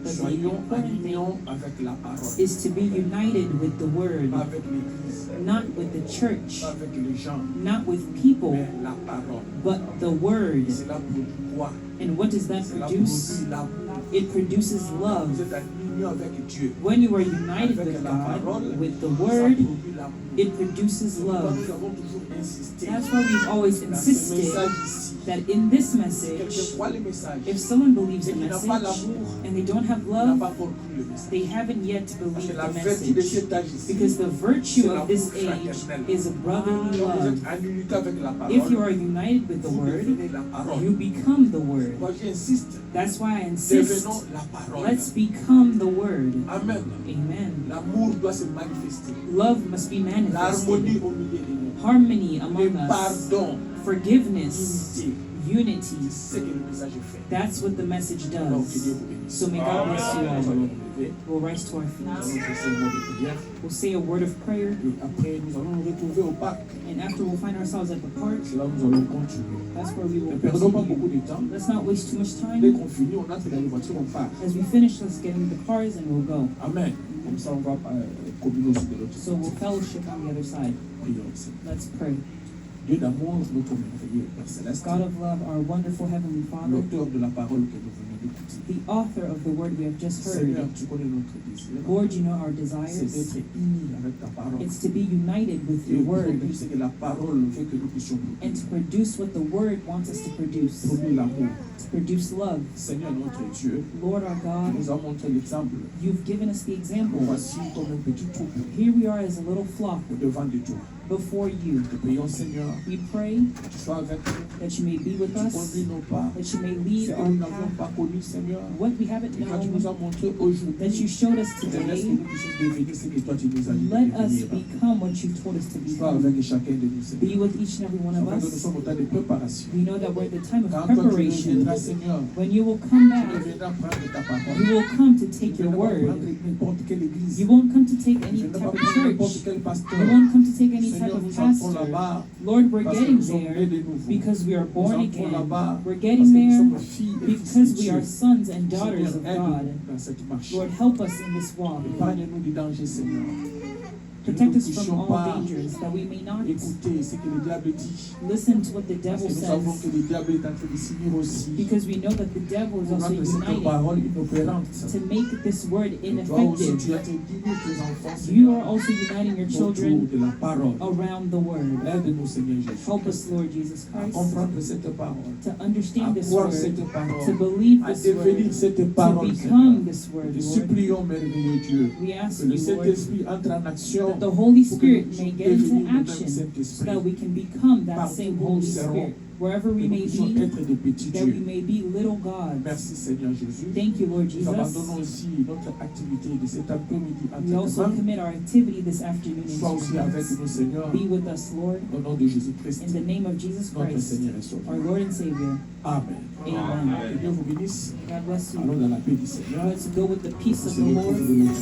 The Soyons en important thing union avec la parole, is to be united with the word, pas avec l'Église, not with the church, pas avec les gens, not with people, mais la parole. but the word. Cela produit quoi? And what does that Cela produce? produit l'amour. It produces Vous love. êtes en union avec Dieu. When you are united Avec with la God, parole, with the ça word, produit l'amour. it produces Pourquoi love. nous avons toujours insisté That's why we've always dans ce insisted message ici. that in this Si message, quelqu'un croit le message, if someone believes et the qu'il n'a pas message l'amour, and they don't have il n'a love, pas encore cru le message. they haven't yet Parce believed que la the vertu de message. cet âge ici, Because the virtue c'est of this l'amour age fraternel. is a brotherly Quand vous love. êtes en unité avec la If you parole, are united with the vous word, devenez la parole. you become the word. Moi, j'insiste, That's why I insist, devenons la parole. let's become the word. Amen. Amen. L'amour doit se manifester. Love must be L'harmonie manifested. au milieu de nous. Harmony Le among us. pardon, Forgiveness. l'unité. Unity. C'est ce que le message fait. That's what the message Donc, que Dieu does. vous bénisse. So may God bless you Nous allons all. nous lever. We'll rise to our Nous allons feet. faire un mot de prière. We'll say a word of prayer. Et après, nous allons nous retrouver au parc. And after we'll find ourselves at the park. C'est là où nous allons continuer. That's where we Ne will perdons pas continue. beaucoup de temps. Let's not waste too much Dès time. qu'on finit, on entre dans les voitures, on part. As we finish, let's get in the cars and we'll go. Amen. Comme ça, on va communier aussi de l'autre So we'll côté. fellowship on the other side. Prions aussi. Let's pray. Dieu d'amour, notre merveilleux Père Céleste, God of love, our wonderful Heavenly Father, l'auteur de la parole que nous venons d'écouter. the author of the word we have just Seigneur, heard. tu connais notre désir. Lord, you know our C'est desires. d'être unis avec ta parole. It's to be united with Et your word produire ce que la parole veut que nous puissions and to produire. produce what the word wants us to produce. Produire l'amour. To produce love. Seigneur notre Dieu, Lord our tu God, nous as montré l'exemple. you've given us the example. Voici comme un petit troupeau Here we are as a little flock au-devant de toi. before you. Te prions, Seigneur, We pray que tu sois avec nous. that you may be with Tu us, conduis nos pas. that you may Ce lead que our nous n'avions path, pas connu, Seigneur. what we haven't Et quand tu nous known, as montré that you aujourd'hui, showed us je te laisse que today. nous puissions devenir ce que toi tu nous as dit de Let us devenir. become what you told us to Sois become. avec chacun de nous, Seigneur. Be with each and every one of Afin que nous us. sommes au temps de préparation. We know that we're at the time of Quand toi tu preparation. reviendras, Seigneur, When you will come tu back, reviendras prendre ta parole. you will come to Tu take ne your viendras pas word. prendre n'importe quelle église. You won't come to take Tu any ne viendras type pas of prendre n'importe church. quel You pasteur. won't come to take any type Seigneur, of nous entrons là là-bas Lord, we're parce que getting nous sommes nés there de nouveau. because we are Nous born entrons again. là-bas We're parce getting que nous there sommes filles et fils because de we Dieu. are sons and daughters Seigneur, of aide-nous God. dans cette marche. Lord, help us in this walk. Épargne-nous du danger, Seigneur. Que nous Protect ne us from puissions all pas dangers, that we may not écouter ce que le diable dit. listen to what the Parce devil que nous savons que says, le diable est en train de s'unir aussi. because we know that the devil is Pour also rendre cette uniting parole inopérante. to make this word Et toi aussi, ineffective. tu as été d'unir tes enfants, You Seigneur, are also uniting your autour children de la parole. around the word. Aide-nous, Seigneur Jésus. Help us, Lord Jesus À Christ, comprendre cette parole. to À understand this croire word, cette parole. to believe À this devenir word, cette to parole, become Seigneur. this word, Nous Lord. supplions, merveilleux Dieu, We ask que le you, Lord, Saint-Esprit entre en action that the Holy pour que Spirit nous may puissions get into devenir le même action so Saint-Esprit. that we can become that Partout same où Holy nous serons, Spirit. Wherever Que we nous may puissions be, être des petits that we dieux. may be little gods. Merci Seigneur Jésus. Thank you, Lord Nous Jesus. abandonnons aussi notre activité de cet après-midi We also entièrement. commit our activity this afternoon into Sois aussi your avec hands. nous, Seigneur, Be with us, Lord, au nom de Jésus-Christ, in the name of Jesus notre Christ, Seigneur et our Sauveur. Lord and Savior. Amen. Amen. Que Dieu vous bénisse. God bless Allons you. dans la paix du Seigneur. Let's go with the peace On of se the retrouve Lord. demain.